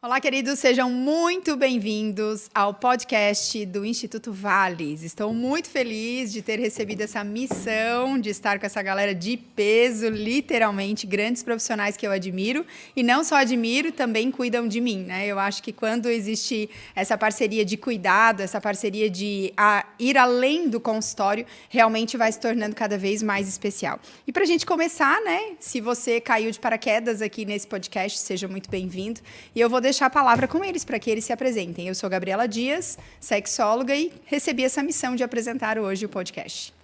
Olá, queridos, sejam muito bem-vindos ao podcast do Instituto Vales. Estou muito feliz de ter recebido essa missão de estar com essa galera de peso, literalmente, grandes profissionais que eu admiro. E não só admiro, também cuidam de mim, né? Eu acho que quando existe essa parceria de cuidado, essa parceria de ir além do consultório, realmente vai se tornando cada vez mais especial. E para a gente começar, né? Se você caiu de paraquedas aqui nesse podcast, seja muito bem-vindo. E eu vou deixar a palavra com eles para que eles se apresentem. Eu sou Gabriela Dias, sexóloga, e recebi essa missão de apresentar hoje o podcast.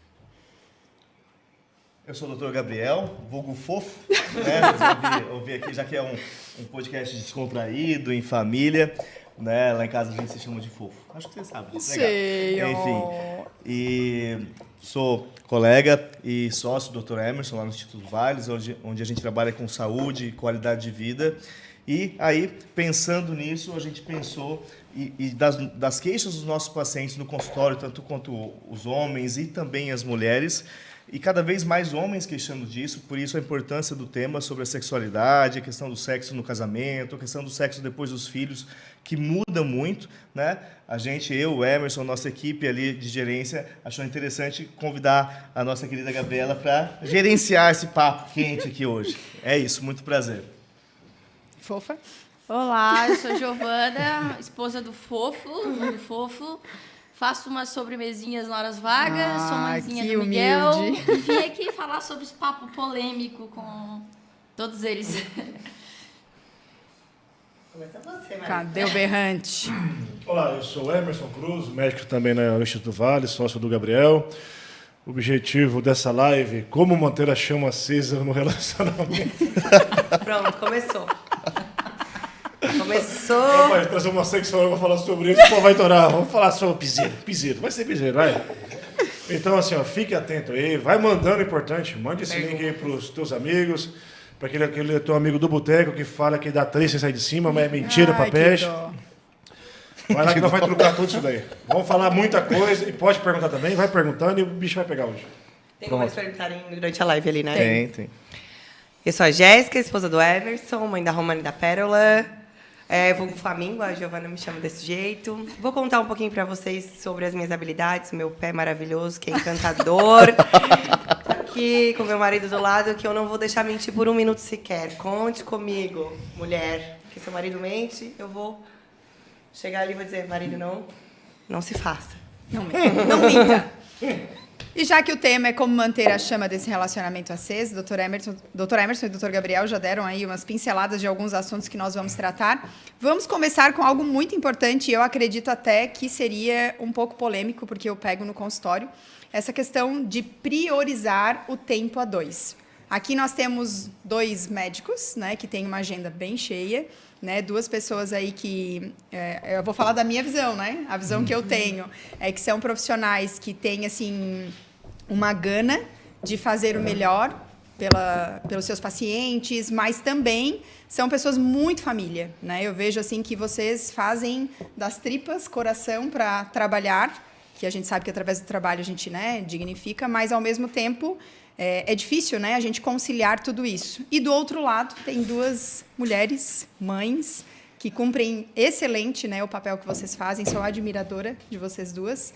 Eu sou o Dr. Gabriel, vulgo fofo, né? Ouvi aqui, já que é um podcast descontraído, em família, né? Lá em casa a gente se chama de fofo. Acho que você sabe disso, Sei. Enfim, e sou colega e sócio do Dr. Emerson lá no Instituto Vales, onde a gente trabalha com saúde e qualidade de vida. E aí, pensando nisso, a gente pensou das queixas dos nossos pacientes no consultório, tanto quanto os homens e também as mulheres, e cada vez mais homens queixando disso, por isso a importância do tema sobre a sexualidade, a questão do sexo no casamento, a questão do sexo depois dos filhos, que muda muito, né? A gente, eu, o Emerson, nossa equipe ali de gerência, achou interessante convidar a nossa querida Gabriela para gerenciar esse papo quente aqui hoje. É isso, muito prazer. Fofa. Olá, eu sou Giovana, esposa do Fofo. Faço umas sobremesinhas na horas vagas, sou mãezinha do Miguel. Humilde. E vim aqui falar sobre esse papo polêmico com todos eles. Começa você, Maria. Cadê o berrante? Olá, eu sou Emerson Cruz, médico também no Instituto Vale, sócio do Gabriel. O objetivo dessa live, como manter a chama acesa no relacionamento. Pronto, começou. Começou. Vai trazer uma sexóloga para falar sobre isso, pô, vai torar. Vamos falar sobre piseiro. Vai ser piseiro, vai. Então, assim, ó, fique atento aí, vai mandando, importante, mande esse link aí para os teus amigos, para aquele teu amigo do boteco que fala que dá 3 sem sair de cima, mas é mentira pra peixe. Vai lá que nós vai trocar tudo isso daí. Vamos falar muita coisa e pode perguntar também, vai perguntando e o bicho vai pegar hoje. Tem como eles perguntarem durante a live ali, né? Tem. Eu sou a Jéssica, esposa do Everson, mãe da Romana e da Pérola. Vulgo Flamingo, a Giovana me chama desse jeito. Vou contar um pouquinho para vocês sobre as minhas habilidades, meu pé maravilhoso, que é encantador. Aqui com meu marido do lado, que eu não vou deixar mentir por um minuto sequer. Conte comigo, mulher. Porque se seu marido mente, eu vou chegar ali e vou dizer, marido, não se faça. Não minta. E já que o tema é como manter a chama desse relacionamento aceso, Dr. Emerson e Dr. Gabriel já deram aí umas pinceladas de alguns assuntos que nós vamos tratar. Vamos começar com algo muito importante, e eu acredito até que seria um pouco polêmico, porque eu pego no consultório, essa questão de priorizar o tempo a dois. Aqui nós temos 2 médicos, né, que têm uma agenda bem cheia, né, 2 pessoas aí que... eu vou falar da minha visão, né? A visão que eu tenho é que são profissionais que têm, assim, uma gana de fazer o melhor pelos seus pacientes, mas também são pessoas muito família, né? Eu vejo, assim, que vocês fazem das tripas coração para trabalhar, que a gente sabe que através do trabalho a gente, né, dignifica, mas, ao mesmo tempo... É difícil, né, a gente conciliar tudo isso. E, do outro lado, tem 2 mulheres, mães, que cumprem excelente, né, o papel que vocês fazem. Sou admiradora de vocês 2.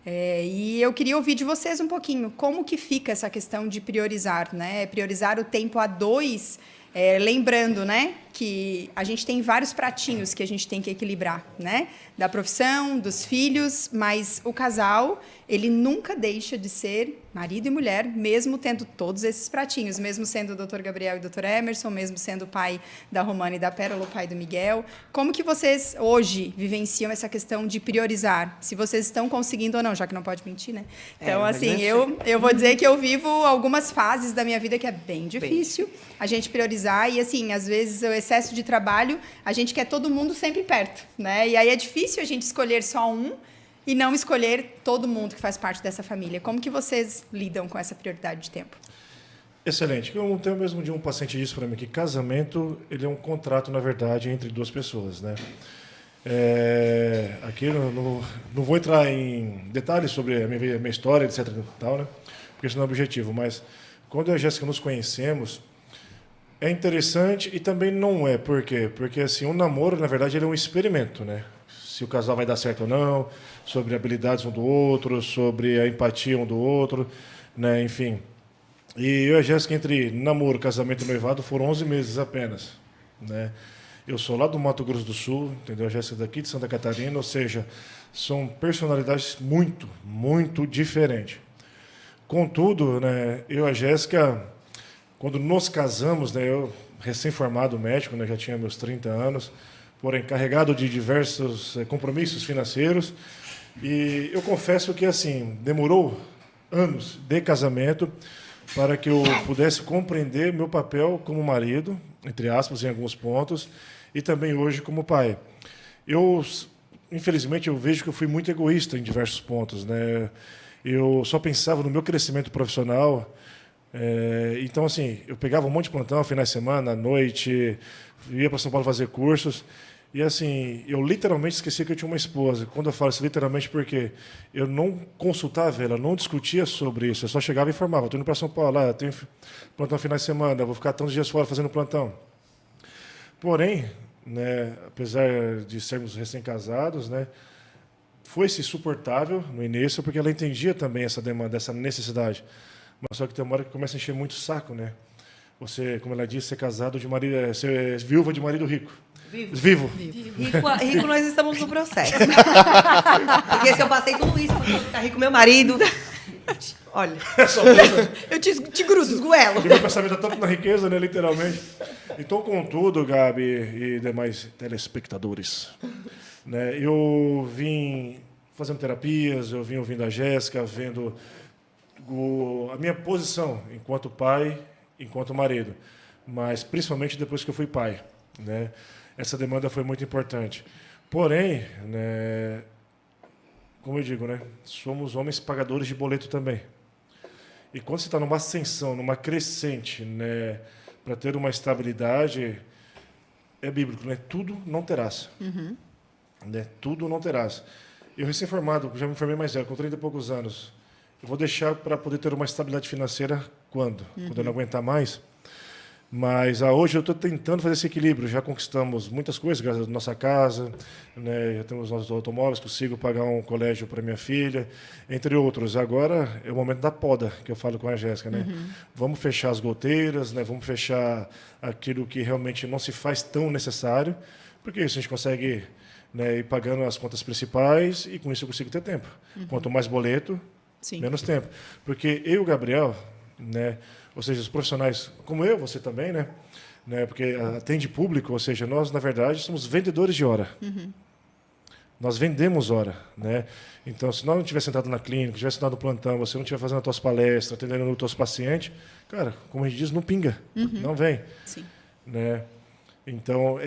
E eu queria ouvir de vocês um pouquinho como que fica essa questão de priorizar, né? Priorizar o tempo a 2, lembrando, né, que a gente tem vários pratinhos que a gente tem que equilibrar, né? Da profissão, dos filhos, mas o casal, ele nunca deixa de ser marido e mulher, mesmo tendo todos esses pratinhos, mesmo sendo o Dr. Gabriel e o Dr. Emerson, mesmo sendo o pai da Romana e da Pérola, o pai do Miguel. Como que vocês, hoje, vivenciam essa questão de priorizar? Se vocês estão conseguindo ou não, já que não pode mentir, né? Então, assim, eu vou dizer que eu vivo algumas fases da minha vida que é bem difícil a gente priorizar e, assim, às vezes, o excesso de trabalho, a gente quer todo mundo sempre perto, né? E aí é difícil a gente escolher só um e não escolher todo mundo que faz parte dessa família. Como que vocês lidam com essa prioridade de tempo? Excelente. Eu tenho mesmo de um paciente disse para mim que casamento ele é um contrato, na verdade, entre 2 pessoas, né? Aqui eu não vou entrar em detalhes sobre a minha história, etc. e tal, né? Porque isso não é o objetivo. Mas quando eu e a Jéssica nos conhecemos, É interessante e também não é. Por quê? Porque assim, o namoro, na verdade, ele é um experimento, né? Se o casal vai dar certo ou não, sobre habilidades um do outro, sobre a empatia um do outro, né? Enfim. E eu e a Jéssica, entre namoro, casamento e noivado, foram 11 meses apenas, né? Eu sou lá do Mato Grosso do Sul, entendeu? A Jéssica daqui de Santa Catarina, ou seja, são personalidades muito, muito diferentes. Contudo, né, eu e a Jéssica, quando nos casamos, né, eu recém-formado médico, né, já tinha meus 30 anos, porém carregado de diversos compromissos financeiros, e eu confesso que assim demorou anos de casamento para que eu pudesse compreender meu papel como marido, entre aspas, em alguns pontos, e também hoje como pai. Eu, infelizmente, eu vejo que eu fui muito egoísta em diversos pontos, né? Eu só pensava no meu crescimento profissional. Então, assim, eu pegava um monte de plantão, finais de semana, à noite, ia para São Paulo fazer cursos. E, assim, eu literalmente esqueci que eu tinha uma esposa. Quando eu falo isso, literalmente, porque eu não consultava ela, não discutia sobre isso. Eu só chegava e informava. Estou indo para São Paulo, lá, tenho plantão finais de semana, vou ficar tantos dias fora fazendo plantão. Porém, né, apesar de sermos recém-casados, né, foi-se suportável no início, porque ela entendia também essa demanda, essa necessidade. Mas só que tem uma hora que começa a encher muito o saco, né? Você, como ela disse, ser casado de marido, ser viúva de marido rico. Vivo. Rico nós estamos no processo. Porque se eu passei tudo isso para ficar rico, meu marido... Olha, eu te grudo, esgoelo. E meu pensamento é tanto na riqueza, né, literalmente. Então, contudo, Gabi e demais telespectadores, né, eu vim fazendo terapias, eu vim ouvindo a Jéssica, vendo a minha posição enquanto pai, enquanto marido, mas principalmente depois que eu fui pai, né, essa demanda foi muito importante. Porém, né, como eu digo, né, somos homens pagadores de boleto também. E quando você está numa ascensão, numa crescente, né, para ter uma estabilidade, é bíblico, né? Tudo não terás. Uhum. Né? Tudo não terás. Eu recém-formado, já me formei mais velho, com 30 e poucos anos. Eu vou deixar para poder ter uma estabilidade financeira quando? Quando eu não aguentar mais. Mas hoje eu estou tentando fazer esse equilíbrio. Já conquistamos muitas coisas, graças à nossa casa, né? Já temos nossos automóveis, consigo pagar um colégio para minha filha, entre outros. Agora é o momento da poda, que eu falo com a Jéssica. Né? Vamos fechar as goteiras, né? Vamos fechar aquilo que realmente não se faz tão necessário, porque isso a gente consegue, né, ir pagando as contas principais e com isso eu consigo ter tempo. Quanto mais boleto, Sim. menos tempo. Porque eu e o Gabriel, né, ou seja, os profissionais, como eu, você também, né, porque atende público, ou seja, nós, na verdade, somos vendedores de hora. Nós vendemos hora. Né? Então, se nós não estiver sentado na clínica, estiver sentado no plantão, você não estiver fazendo as tuas palestras, atendendo os teus pacientes, cara, como a gente diz, não pinga, não vem. Sim. Né? Então,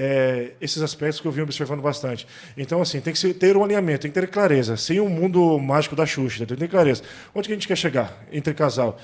esses aspectos que eu vim observando bastante. Então, assim, tem que ter um alinhamento, tem que ter clareza, sem o mundo mágico da Xuxa, tem que ter clareza. Onde que a gente quer chegar entre casal?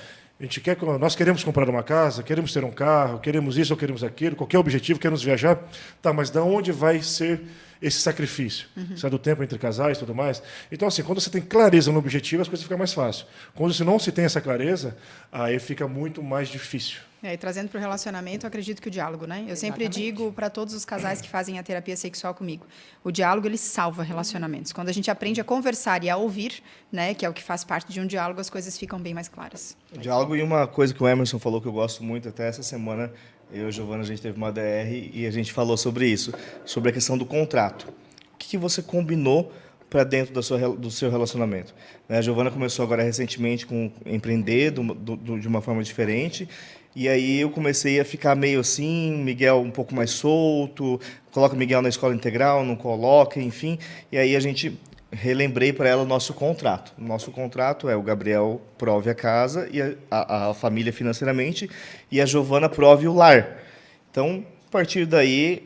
Nós queremos comprar uma casa, queremos ter um carro, queremos isso ou queremos aquilo, qualquer objetivo, queremos viajar. Tá, mas de onde vai ser esse sacrifício? Sai do tempo entre casais e tudo mais. Então, assim, quando você tem clareza no objetivo, as coisas ficam mais fáceis. Quando você não se tem essa clareza, aí fica muito mais difícil. E trazendo para o relacionamento, eu acredito que o diálogo, né? Eu sempre digo para todos os casais que fazem a terapia sexual comigo, o diálogo, ele salva relacionamentos. Quando a gente aprende a conversar e a ouvir, né, que é o que faz parte de um diálogo, as coisas ficam bem mais claras. O diálogo, e uma coisa que o Emerson falou que eu gosto muito, até essa semana, eu e a Giovana, a gente teve uma DR e a gente falou sobre isso, sobre a questão do contrato. O que você combinou para dentro do seu relacionamento? A Giovana começou agora recentemente com empreender de uma forma diferente. E aí eu comecei a ficar meio assim, Miguel um pouco mais solto, coloca o Miguel na escola integral, não coloca, enfim. E aí a gente relembrei para ela o nosso contrato. O nosso contrato é o Gabriel prove a casa e a família financeiramente e a Giovana prove o lar. Então, a partir daí,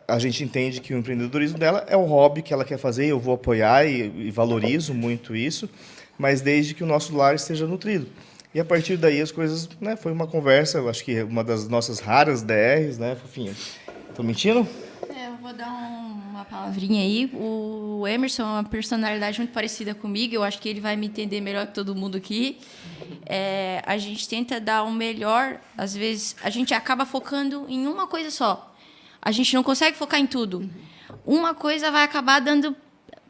a gente entende que o empreendedorismo dela é o hobby que ela quer fazer, eu vou apoiar e valorizo muito isso, mas desde que o nosso lar esteja nutrido. E a partir daí as coisas, né, foi uma conversa, eu acho que uma das nossas raras DRs, né, Fofinha? Tô mentindo? vou dar uma palavrinha aí. O Emerson é uma personalidade muito parecida comigo. Eu acho que ele vai me entender melhor que todo mundo aqui. A gente tenta dar o melhor. Às vezes, a gente acaba focando em uma coisa só. A gente não consegue focar em tudo. Uma coisa vai acabar dando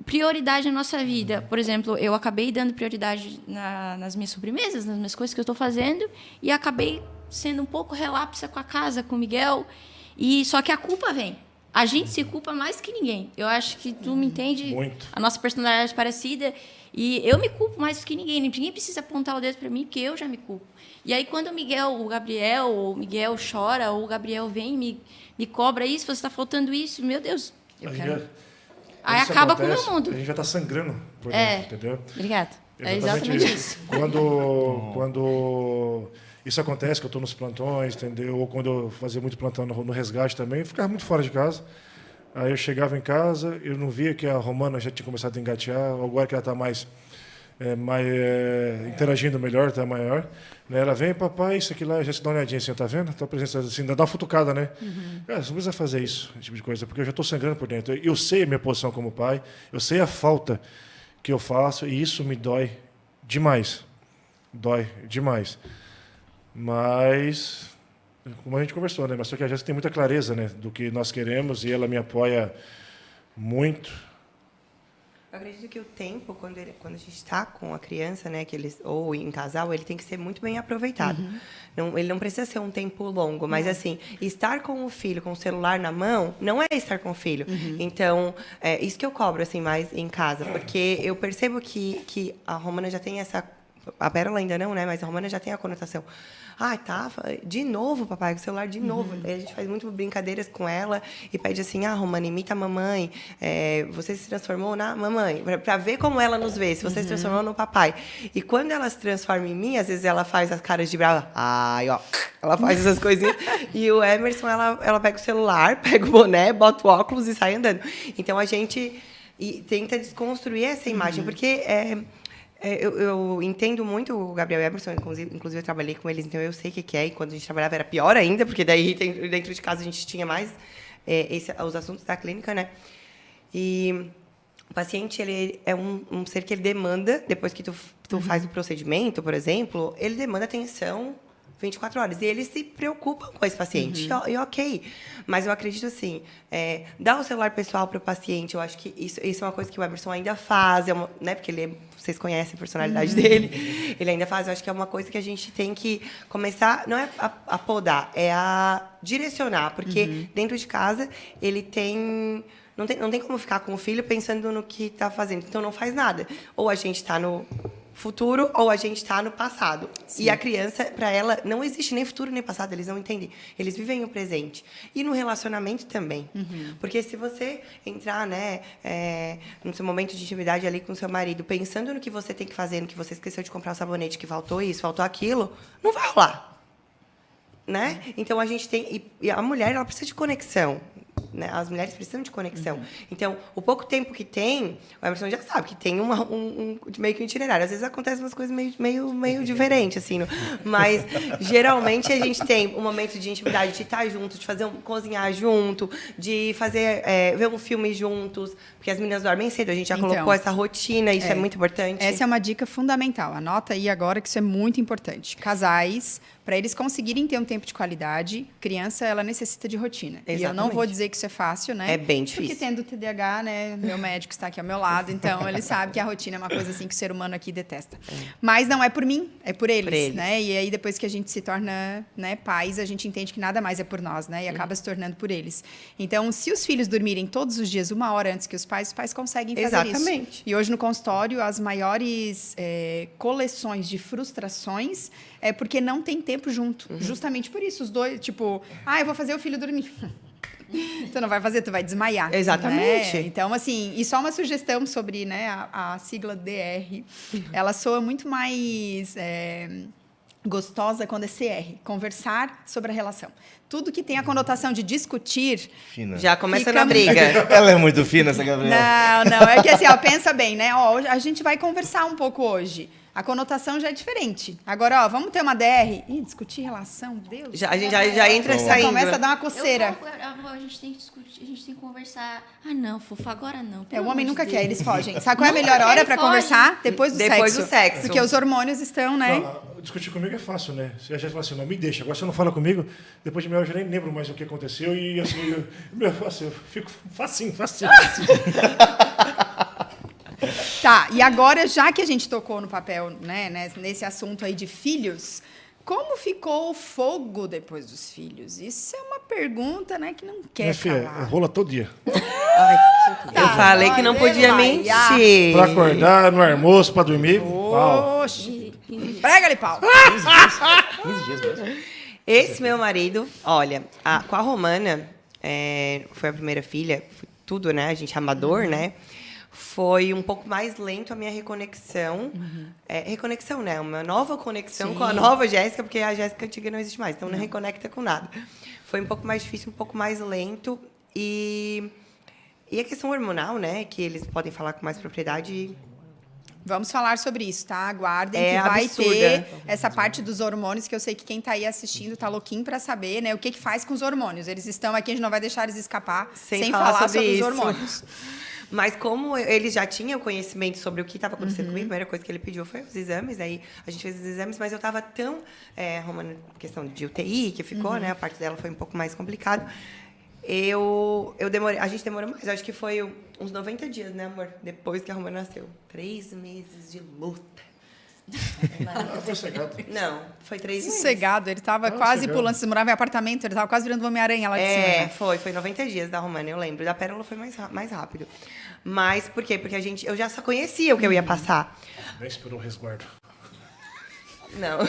prioridade na nossa vida. Por exemplo, eu acabei dando prioridade nas minhas sobremesas, nas minhas coisas que eu estou fazendo, e acabei sendo um pouco relapsa com a casa, com o Miguel. Só que a culpa vem. A gente se culpa mais que ninguém. Eu acho que tu me entende. Muito. A nossa personalidade é parecida. E eu me culpo mais que ninguém. Ninguém precisa apontar o dedo para mim, porque eu já me culpo. E aí, quando o Miguel chora, ou o Gabriel vem e me cobra isso, você está faltando isso, meu Deus, eu quero... Aí Isso acaba acontece, com o meu mundo. A gente já está sangrando por dentro, entendeu? Obrigada. É exatamente isso. Quando isso acontece, que eu estou nos plantões, entendeu? Ou quando eu fazia muito plantão no resgate também, eu ficava muito fora de casa. Aí eu chegava em casa, eu não via que a Romana já tinha começado a engatear, agora que ela está mais interagindo melhor, está maior. Né? Ela vem, papai, isso aqui lá, já se dá uma olhadinha assim, tá vendo? Tua presença assim, dá uma futucada, né? Cara, você não precisa fazer isso, esse tipo de coisa, porque eu já estou sangrando por dentro. Eu sei a minha posição como pai, eu sei a falta que eu faço, e isso me dói demais. Dói demais. Mas, como a gente conversou, né? Mas só que a Jéssica tem muita clareza, né, do que nós queremos, e ela me apoia muito. Eu acredito que o tempo, quando a gente está com a criança, né, ou em casal, ele tem que ser muito bem aproveitado. Ele não precisa ser um tempo longo, mas assim, estar com o filho, com o celular na mão, não é estar com o filho. Então, isso que eu cobro assim mais em casa, porque eu percebo que a Romana já tem essa... A Pérola ainda não, né? Mas a Romana já tem a conotação. Tá, de novo, papai, com o celular de novo. Aí a gente faz muito brincadeiras com ela e pede assim, Romana, imita a mamãe. Você se transformou na mamãe. Para ver como ela nos vê, se você se transformou no papai. E quando ela se transforma em mim, às vezes ela faz as caras de brava. Ela faz essas coisinhas. E o Emerson, ela pega o celular, pega o boné, bota o óculos e sai andando. Então, a gente tenta desconstruir essa imagem, porque... Eu entendo muito o Gabriel e o Emerson, inclusive eu trabalhei com eles, então eu sei o que é, e quando a gente trabalhava era pior ainda, porque daí dentro de casa a gente tinha mais os assuntos da clínica, né? E o paciente, ele é um ser que ele demanda, depois que tu faz o procedimento, por exemplo, ele demanda atenção 24 horas. E eles se preocupam com esse paciente. E ok. Mas eu acredito assim, dar o celular pessoal para o paciente, eu acho que isso é uma coisa que o Emerson ainda faz, né? Porque vocês conhecem a personalidade dele. Ele ainda faz. Eu acho que é uma coisa que a gente tem que começar, não é a podar, é a direcionar. Porque dentro de casa, ele tem... Não tem como ficar com o filho pensando no que está fazendo. Então, não faz nada. Ou a gente está no futuro ou a gente está no passado. Sim. E a criança, para ela, não existe nem futuro nem passado, eles não entendem. Eles vivem o presente. E no relacionamento também. Porque se você entrar, né, no seu momento de intimidade ali com o seu marido, pensando no que você tem que fazer, no que você esqueceu de comprar o sabonete, que faltou isso, faltou aquilo, não vai rolar. Né? Então, a gente tem... E a mulher, ela precisa de conexão. Né? As mulheres precisam de conexão. Então, o pouco tempo que tem, o Emerson já sabe que tem meio que um itinerário. Às vezes acontecem umas coisas meio diferentes, assim. Mas, geralmente, a gente tem um momento de intimidade, de estar junto, de cozinhar junto, de fazer, ver um filme juntos. Porque as meninas dormem cedo, a gente já colocou essa rotina, isso é muito importante. Essa é uma dica fundamental. Anota aí agora que isso é muito importante. Casais, para eles conseguirem ter um tempo de qualidade, criança, ela necessita de rotina. Exatamente. E eu não vou dizer que isso é fácil, né? É bem difícil. Porque tendo TDAH, né? Meu médico está aqui ao meu lado, então ele sabe que a rotina é uma coisa assim que o ser humano aqui detesta. Mas não é por mim, é por eles, né? E aí depois que a gente se torna, né, pais, a gente entende que nada mais é por nós, né? E acaba se tornando por eles. Então, se os filhos dormirem todos os dias 1 hora antes que os pais conseguem fazer isso. Exatamente. E hoje no consultório, as maiores coleções de frustrações é porque não tem tempo junto. Justamente por isso, os dois, tipo, eu vou fazer o filho dormir. Tu não vai fazer, tu vai desmaiar. Exatamente. Né? Então, assim, e só uma sugestão sobre, né, a sigla DR. Ela soa muito mais gostosa quando é CR. Conversar sobre a relação. Tudo que tem a conotação de discutir... Fina. Já começa na briga. Ela é muito fina, essa Gabriela. Não. É que assim, pensa bem, né? A gente vai conversar um pouco hoje. a conotação já é diferente. Agora, ó, vamos ter uma DR. Ih, discutir relação, Deus. A gente já entra Já saindo. começa a dar uma coceira. A gente tem que discutir, a gente tem que conversar. Ah, não, fofa, agora não. É, pelo o homem amor de nunca Deus. quer, eles fogem. Sabe qual é a Nunca melhor quer, hora ele pra foge. conversar? Depois do Depois sexo. do sexo. Porque os hormônios estão, né? Não, discutir comigo é fácil, né? Se a gente fala assim, não, me deixa, agora você não fala comigo, depois de meia hora eu já nem lembro mais o que aconteceu e assim, eu fico facinho. Tá, e agora, já que a gente tocou no papel, né, nesse assunto aí de filhos, como ficou o fogo depois dos filhos? Isso é uma pergunta, né, que não quer Minha filha, calar. rola todo dia. Eu falei que não Ele podia vai, mentir. Pra acordar, no almoço, pra dormir. Pau. Oxi, prega-lhe pau. 15 dias mesmo. Esse meu marido, olha, com a Romana, foi a primeira filha, foi tudo, né? A gente é amador, né? Foi um pouco mais lento a minha reconexão. Reconexão, né? Uma nova conexão com a nova Jéssica, porque a Jéssica antiga não existe mais, então não reconecta com nada. Foi um pouco mais difícil, um pouco mais lento. E a questão hormonal, né? Que eles podem falar com mais propriedade. Vamos falar sobre isso, tá? Aguardem É que vai absurda. ter essa parte dos hormônios, que eu sei que quem tá aí assistindo tá louquinho pra saber, né? O que faz com os hormônios. Eles estão aqui, a gente não vai deixar eles escapar sem falar sobre os isso. hormônios. Mas como ele já tinha o conhecimento sobre o que estava acontecendo comigo, a primeira coisa que ele pediu foi os exames. Aí a gente fez os exames, mas eu estava tão... Romana, questão de UTI, que ficou, né? A parte dela foi um pouco mais complicado. Eu demorei... A gente demorou mais. Acho que foi uns 90 dias, né, amor? Depois que a Romana nasceu. 3 meses de luta. Foi cegado. Não, foi 3 meses. Sossegado, ele tava quase sossegado. pulando. Vocês moravam em apartamento, ele tava quase virando uma Homem-Aranha lá de cima. né? Foi 90 dias da Romana, eu lembro. Da Pérola foi mais rápido. Mas por quê? Porque eu já só conhecia o que eu ia passar. Nem esperou o resguardo. Não,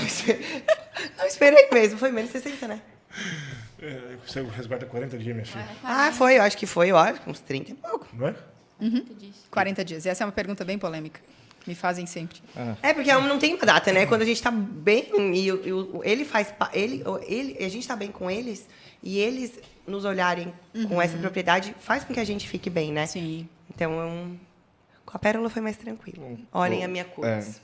não esperei mesmo. Foi menos 60, né? Você resguarda 40 dias, minha filha. Foi, eu acho que foi, uns 30 e pouco. Não é? 40 dias. E essa é uma pergunta bem polêmica. Me fazem sempre. Porque não tem uma data, né? Quando a gente tá bem e ele faz... a gente tá bem com eles e eles nos olharem com essa propriedade faz com que a gente fique bem, né? Sim. Então, com a Pérola foi mais tranquilo. Olhem a minha cruz.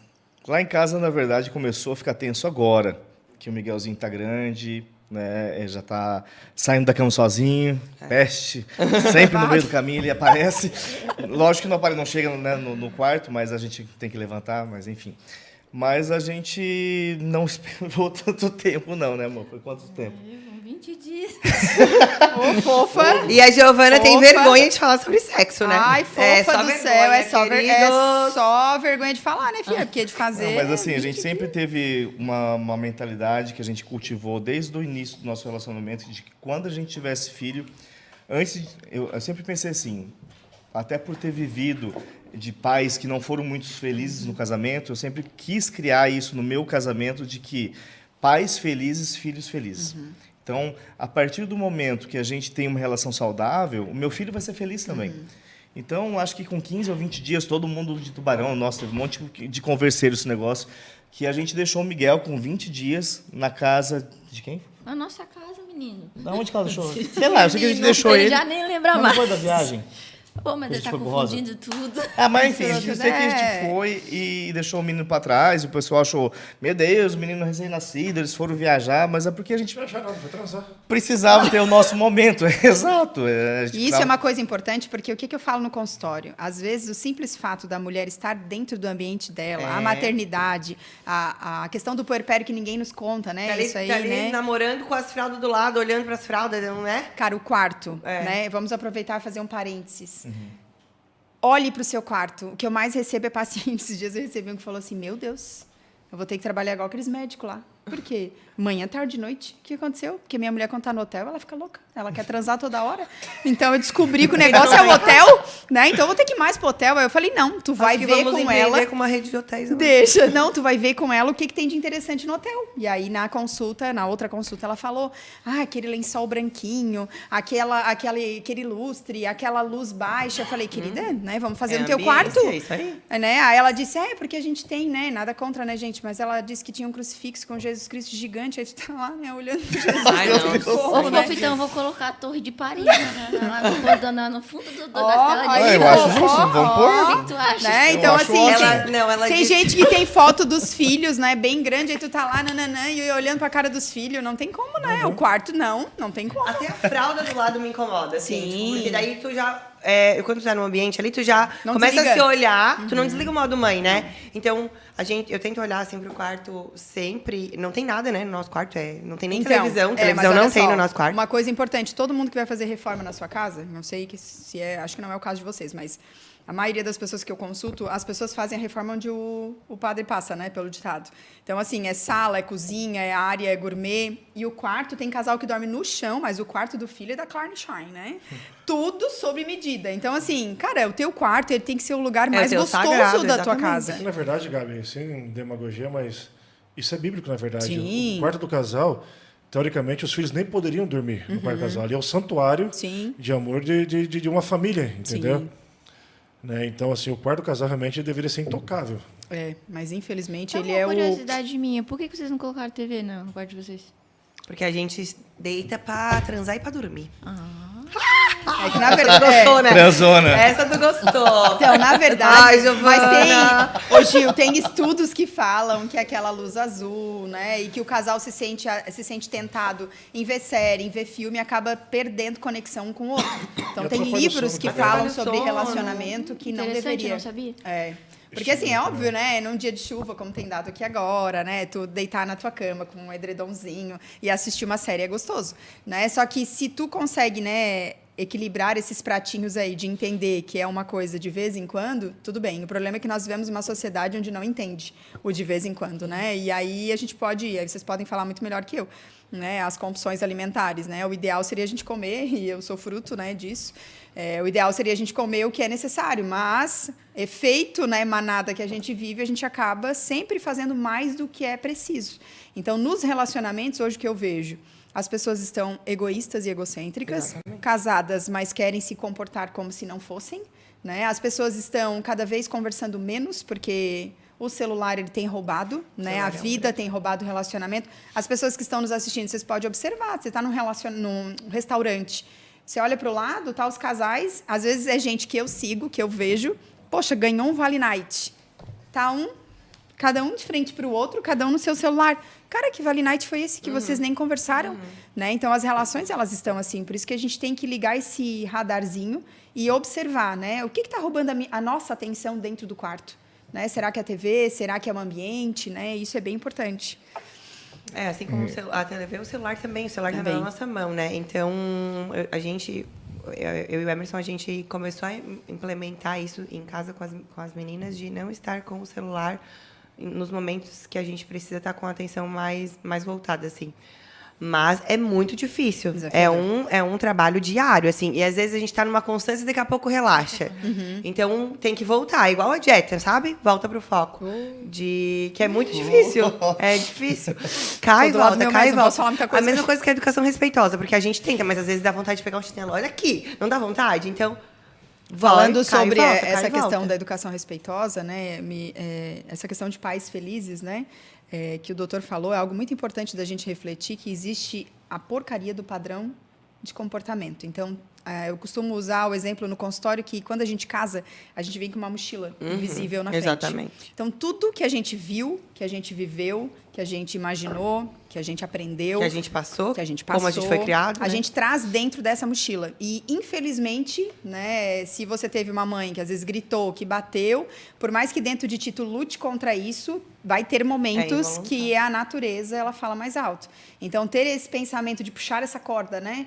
Lá em casa, na verdade, começou a ficar tenso agora, que o Miguelzinho tá grande, né? Ele já tá saindo da cama sozinho, peste, sempre no meio do caminho ele aparece. Lógico que não chega, né, no quarto, mas a gente tem que levantar, mas enfim. Mas a gente não esperou tanto tempo não, né, amor? Foi quanto tempo? 20 dias. Ô, fofa. E a Giovana tem Fofa. vergonha de falar sobre sexo, né? Ai, fofa do céu. É só queridos. vergonha de falar, né, filha? Porque de fazer... Não, mas assim, a gente sempre teve uma mentalidade que a gente cultivou desde o início do nosso relacionamento, de que quando a gente tivesse filho, eu sempre pensei assim, até por ter vivido de pais que não foram muito felizes no casamento, eu sempre quis criar isso no meu casamento, de que pais felizes, filhos felizes. Então, a partir do momento que a gente tem uma relação saudável, o meu filho vai ser feliz também. Então, acho que com 15 ou 20 dias, todo mundo de Tubarão, nossa, teve um monte de converseiro esse negócio, que a gente deixou o Miguel com 20 dias na casa de quem? Na nossa casa, menino. Da onde que ela deixou? Sei lá, eu sei que a gente deixou ele. Já nem lembra Não mais. foi da viagem? Pô, mas Que a ele gente tá foi pro Rosa. confundindo tudo. Mas enfim, eu Pronto, sei que a né? gente foi e deixou o menino pra trás, e o pessoal achou, meu Deus, o menino recém-nascido, eles foram viajar, mas é porque a gente Já não, foi transar. precisava ter o nosso momento. Exato. A gente E isso precisava- é uma coisa importante, porque o que eu falo no consultório? Às vezes, o simples fato da mulher estar dentro do ambiente dela, a maternidade, a questão do puerpério que ninguém nos conta, né? Tá ali, Isso aí, tá ali né? namorando com as fraldas do lado, olhando para as fraldas, não é? Cara, o quarto, né? Vamos aproveitar e fazer um parênteses. Olhe para o seu quarto. O que eu mais recebo é pacientes. Esses dias eu recebi um que falou assim, meu Deus, eu vou ter que trabalhar igual aqueles médicos lá. Por quê? Manhã, tarde, noite. O que aconteceu? Porque minha mulher, quando tá no hotel, ela fica louca. Ela quer transar toda hora. Então, eu descobri que o negócio é o hotel, né? Então, eu vou ter que ir mais pro hotel. Aí eu falei, não, tu vai Acho que ver vamos com empreender ela... com uma rede de hotéis. agora. Deixa, não, tu vai ver com ela o que tem de interessante no hotel. E aí, na outra consulta, ela falou, aquele lençol branquinho, aquele lustre, aquela luz baixa. Eu falei, querida, né, vamos fazer no teu quarto. É isso aí. Né? Aí ela disse, porque a gente tem, né, nada contra, né, gente, mas ela disse que tinha um crucifixo com Jesus Cristo gigante, aí tu tá lá, né, olhando Jesus. Ai, não. Ô, fofo, então eu vou colocar a torre de Paris no fundo da Ó, tela aí, eu acho pô, justo, ó, vamos ó, pôr. O que tu acha? né? Então, acho assim, ótimo. Ela tem disse- gente que tem foto dos filhos, né, bem grande, aí tu tá lá, nananã, e olhando pra cara dos filhos, não tem como, né? O quarto, não tem como. Até a fralda do lado me incomoda, assim. Sim. Tipo, porque daí tu já... quando tu tá no ambiente ali, tu já Não começa desliga. a se olhar, tu não desliga o modo mãe, né? Então, eu tento olhar sempre o quarto sempre. Não tem nada, né? No nosso quarto não tem nem Então, televisão. mas Televisão olha não tem só, no nosso quarto. Uma coisa importante, todo mundo que vai fazer reforma na sua casa, não sei se é, acho que não é o caso de vocês, mas a maioria das pessoas que eu consulto, as pessoas fazem a reforma onde o padre passa, né, pelo ditado. Então, assim, é sala, é cozinha, é área, é gourmet, e o quarto tem casal que dorme no chão, mas o quarto do filho é da Clarn Shine, né? Tudo sob medida. Então, assim, cara, o teu quarto, ele tem que ser o lugar mais teu gostoso sagrado, da tua exatamente. casa. É que, na verdade, Gabi, sem demagogia, mas isso é bíblico, na verdade. Sim. O quarto do casal, teoricamente, os filhos nem poderiam dormir no quarto do casal. Ali é o santuário Sim. de amor de uma família, entendeu? Sim. Né? Então, assim, o quarto do casal realmente deveria ser intocável. É, mas infelizmente É ele uma é o... curiosidade minha. Por que vocês não colocaram TV no quarto de vocês? Porque a gente deita pra transar e pra dormir. É que, na verdade... Gostou, né? Transona. Essa tu gostou. Então, na verdade, Ai, Giovana. mas tem, ô Gil, tem estudos que falam que aquela luz azul, né, e que o casal se sente tentado em ver série, em ver filme, acaba perdendo conexão um com o outro. Então, E tem atrapalha o livros sono que também. falam Atrapalha o sobre sono. relacionamento que não Interessante, deveria. eu não sabia. É. Porque assim, é óbvio, né? Num dia de chuva, como tem dado aqui agora, né? Tu deitar na tua cama com um edredomzinho e assistir uma série é gostoso, né? Só que se tu consegue, né, equilibrar esses pratinhos aí de entender que é uma coisa de vez em quando, tudo bem. O problema é que nós vivemos uma sociedade onde não entende o de vez em quando, né? E aí a gente pode, aí vocês podem falar muito melhor que eu, né? As compulsões alimentares, né? O ideal seria a gente comer, e eu sou fruto, né, disso. O ideal seria a gente comer o que é necessário, mas efeito, né, manada que a gente vive, a gente acaba sempre fazendo mais do que é preciso. Então, nos relacionamentos, hoje o que eu vejo, as pessoas estão egoístas e egocêntricas, casadas, mas querem se comportar como se não fossem, né? As pessoas estão cada vez conversando menos, porque o celular ele tem roubado, né? A vida tem roubado o relacionamento. As pessoas que estão nos assistindo, vocês podem observar, você está num restaurante, você olha para o lado, tá os casais, às vezes é gente que eu sigo, que eu vejo, poxa, ganhou um Vale Night. Tá cada um de frente para o outro, cada um no seu celular. Cara, que Vale Night foi esse que vocês nem conversaram? Né? Então, as relações, elas estão assim. Por isso que a gente tem que ligar esse radarzinho e observar, né? O que está roubando a nossa atenção dentro do quarto? Né? Será que é a TV? Será que é o ambiente? Né? Isso é bem importante. Assim como a TV, o celular também. O celular está Também. na nossa mão, né? Então, eu e o Emerson, a gente começou a implementar isso em casa com as meninas, de não estar com o celular nos momentos que a gente precisa estar com a atenção mais voltada, assim. Mas é muito difícil. É um trabalho diário, assim. E às vezes a gente tá numa constância e daqui a pouco relaxa. Então tem que voltar, igual a dieta, sabe? Volta pro foco. Que é muito difícil. É difícil. Cai e Tô do lado volta, do meu cai e marido, não posso volta. falar muita coisa. A mesma coisa que a educação respeitosa, porque a gente tenta, mas às vezes dá vontade de pegar um chinelo. Olha aqui, não dá vontade? Então. Falando cai e sobre volta, essa cai e questão volta. da educação respeitosa, né, essa questão de pais felizes, né, que o doutor falou, é algo muito importante da gente refletir, que existe a porcaria do padrão de comportamento. Então, eu costumo usar o exemplo no consultório que quando a gente casa, a gente vem com uma mochila invisível na frente. Exatamente. Então, tudo que a gente viu, que a gente viveu, que a gente imaginou, que a gente aprendeu, Que a gente passou, como como a gente foi criado. a né? gente traz dentro dessa mochila. E, infelizmente, né, se você teve uma mãe que às vezes gritou, que bateu, por mais que dentro de ti tu lute contra isso, vai ter momentos involuntário. que a natureza ela fala mais alto. Então, ter esse pensamento de puxar essa corda, né?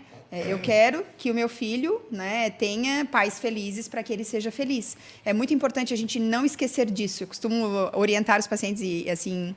Eu quero que o meu filho, né, tenha pais felizes para que ele seja feliz. É muito importante a gente não esquecer disso. Eu costumo orientar os pacientes e, assim,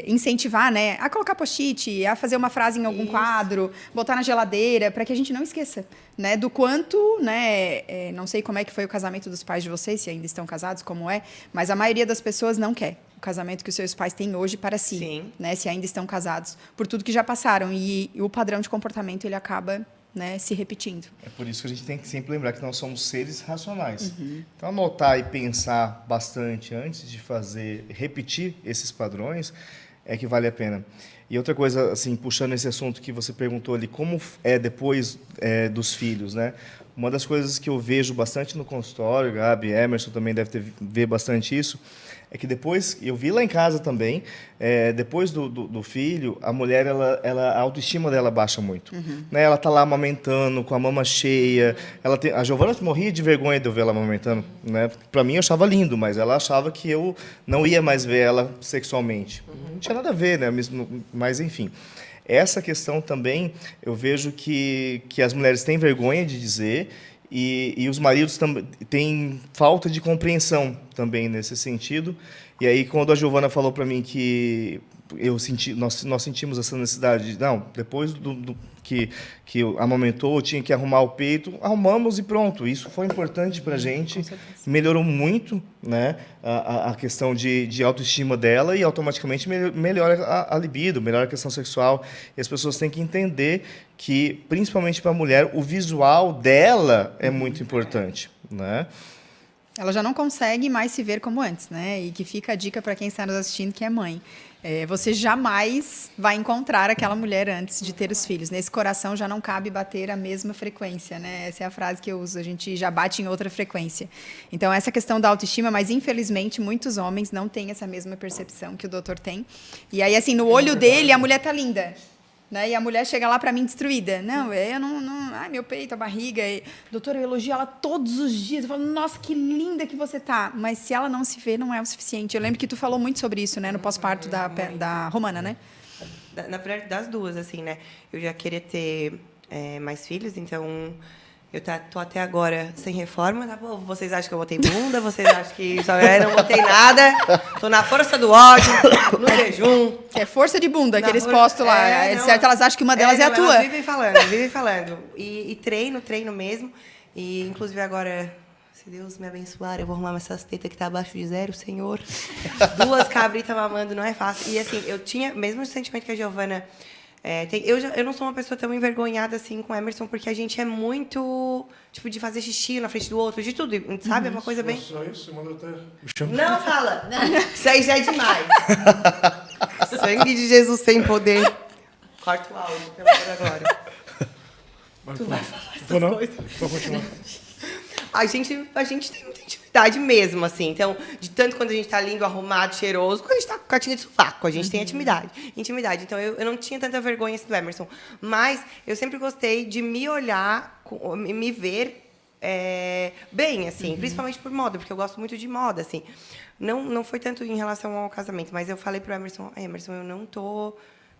incentivar, né, a colocar post-it, a fazer uma frase em algum quadro, botar na geladeira, para que a gente não esqueça, né, do quanto, né, não sei como é que foi o casamento dos pais de vocês, se ainda estão casados, como é, mas a maioria das pessoas não quer o casamento que os seus pais têm hoje para si, Sim. né, se ainda estão casados, por tudo que já passaram, e o padrão de comportamento ele acaba, né, se repetindo. É por isso que a gente tem que sempre lembrar que nós somos seres racionais. Então, anotar e pensar bastante antes de repetir esses padrões, é que vale a pena. E outra coisa, assim, puxando esse assunto que você perguntou ali, como é depois dos filhos, né? uma das coisas que eu vejo bastante no consultório, Gabi, Emerson também deve ver bastante isso, é que depois, eu vi lá em casa também, depois do filho, a mulher, a autoestima dela baixa muito. Né? Ela tá lá amamentando, com a mama cheia. A Giovana morria de vergonha de eu ver ela amamentando. Né? Para mim, eu achava lindo, mas ela achava que eu não ia mais ver ela sexualmente. Não tinha nada a ver, né? Mas enfim. Essa questão também, eu vejo que as mulheres têm vergonha de dizer, e os maridos têm falta de compreensão também nesse sentido. E aí, quando a Giovana falou para mim que nós sentimos essa necessidade de, não, depois que amamentou, tinha que arrumar o peito, arrumamos e pronto. Isso foi importante para a gente, melhorou muito, né, a questão de autoestima dela, e automaticamente melhora a libido, melhora a questão sexual. E as pessoas têm que entender que, principalmente para a mulher, o visual dela é muito importante, né? Ela já não consegue mais se ver como antes, né? E que fica a dica para quem está nos assistindo, que é mãe. Você jamais vai encontrar aquela mulher antes de ter os filhos. Nesse coração já não cabe bater a mesma frequência, né? Essa é a frase que eu uso. A gente já bate em outra frequência. Então, essa questão da autoestima, mas infelizmente muitos homens não têm essa mesma percepção que o doutor tem. E aí, assim, no olho dele, a mulher tá linda. Né? E a mulher chega lá para mim destruída. Não, eu não... Ai, meu peito, a barriga. Doutora, eu elogio ela todos os dias. Eu falo, nossa, que linda que você tá. Mas se ela não se vê, não é o suficiente. Eu lembro que tu falou muito sobre isso, né? No pós-parto da Romana, né? Na verdade, das duas, assim, né? Eu já queria ter mais filhos, então... Eu tô até agora sem reforma, tá bom? Vocês acham que eu botei bunda, vocês acham que não botei nada. Tô na força do ódio, no jejum. É força de bunda, aqueles postos lá. Certo, elas acham que uma delas é a tua. Elas vivem falando. E treino mesmo. E, inclusive, agora, se Deus me abençoar, eu vou arrumar essas tetas que tá abaixo de 0, Senhor. 2 cabritas mamando, não é fácil. E, assim, eu tinha, mesmo o sentimento que a Giovana... eu não sou uma pessoa tão envergonhada assim com o Emerson, porque a gente é muito, tipo, de fazer xixi na frente do outro, de tudo, sabe? É uma coisa bem... Só isso, manda até... Não fala! Isso aí já é demais. Sangue de Jesus sem poder. Corta o áudio, pelo amor agora. Mas, Tu vai falar essas coisas. Vou continuar. A gente tem muita intimidade mesmo, assim. Então, de tanto quando a gente tá lindo, arrumado, cheiroso, quando a gente tá com cartinha de sovaco, a gente tem intimidade. Então, eu não tinha tanta vergonha assim do Emerson. Mas eu sempre gostei de me olhar, me ver bem, assim. Principalmente por moda, porque eu gosto muito de moda, assim. Não foi tanto em relação ao casamento, mas eu falei pro Emerson, Emerson, eu não tô...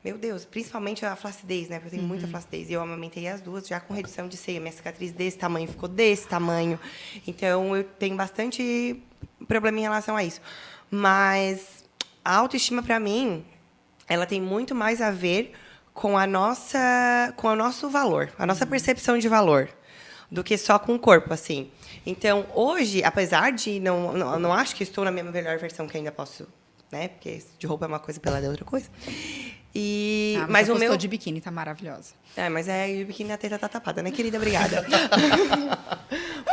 Meu Deus, principalmente a flacidez, né? Porque eu tenho muita flacidez. E eu amamentei as duas já com redução de seio. Minha cicatriz desse tamanho ficou desse tamanho. Então, eu tenho bastante problema em relação a isso. Mas a autoestima, para mim, ela tem muito mais a ver com o nosso valor, a nossa percepção de valor, do que só com o corpo, assim. Então, hoje, apesar de não acho que estou na minha melhor versão, que ainda posso, né? Porque de roupa é uma coisa, pelada é outra coisa. Mas o meu de biquíni tá maravilhosa. Mas de biquíni a teta tá tapada, né, querida? Obrigada.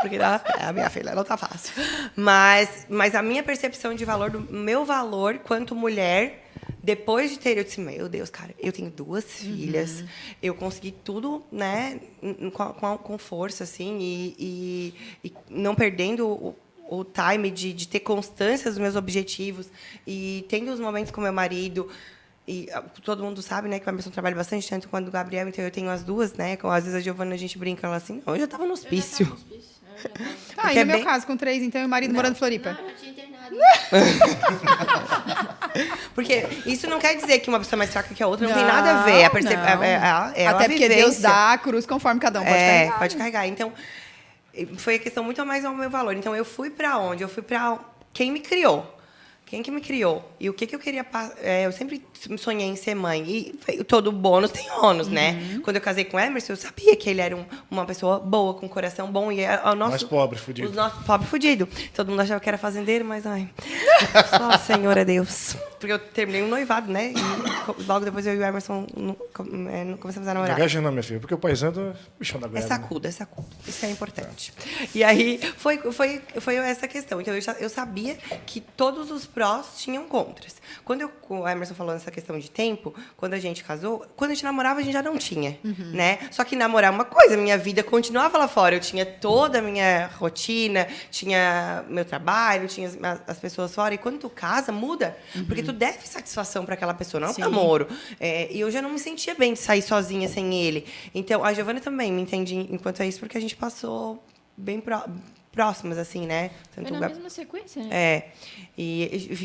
Porque a minha filha não tá fácil. Mas a minha percepção de valor, do meu valor quanto mulher, depois de ter, eu disse, meu Deus, cara, eu tenho 2 filhas, eu consegui tudo, né, com força, assim, e não perdendo o time de ter constância dos meus objetivos, e tendo os momentos com meu marido. E todo mundo sabe, né, que o Emerson trabalha bastante, tanto quanto o Gabriel, então eu tenho as duas, né? Às vezes a Giovana, a gente brinca, ela assim, não, eu já estava no hospício. E no meu caso, com 3, então, e o marido morando em Floripa. Não tinha internado. Porque isso não quer dizer que uma pessoa é mais fraca que a outra, não tem nada a ver. Até porque Deus dá a cruz conforme cada um pode carregar. Pode carregar. Então, foi a questão muito mais ao meu valor. Então, eu fui para onde? Eu fui para quem me criou. Quem que me criou? E o que eu queria... eu sempre sonhei em ser mãe. E todo bônus tem ônus, né? Quando eu casei com o Emerson, eu sabia que ele era uma pessoa boa, com um coração bom. E o nosso... Mais pobre, fudido. O nosso pobre, fudido. Todo mundo achava que era fazendeiro, mas... Ai, só Senhor é Deus. Porque eu terminei um noivado, né? logo depois eu e o Emerson começamos a namorar. Gagueja não, minha filha, porque o paisano bichão da É goiaba. sacudo, é sacudo. Isso é importante. E aí, foi essa questão. Então, eu sabia que todos os prós tinham contras. Quando o Emerson falou nessa questão de tempo, quando a gente casou, quando a gente namorava, a gente já não tinha, né? Só que namorar é uma coisa, minha vida continuava lá fora. Eu tinha toda a minha rotina, tinha meu trabalho, tinha as pessoas fora. E quando tu casa, muda. Porque tu deve satisfação para aquela pessoa, não é um namoro. E eu já não me sentia bem de sair sozinha sem ele. Então, a Giovana também me entende enquanto é isso, porque a gente passou bem próximas, assim, né? Foi na mesma sequência, né? E eu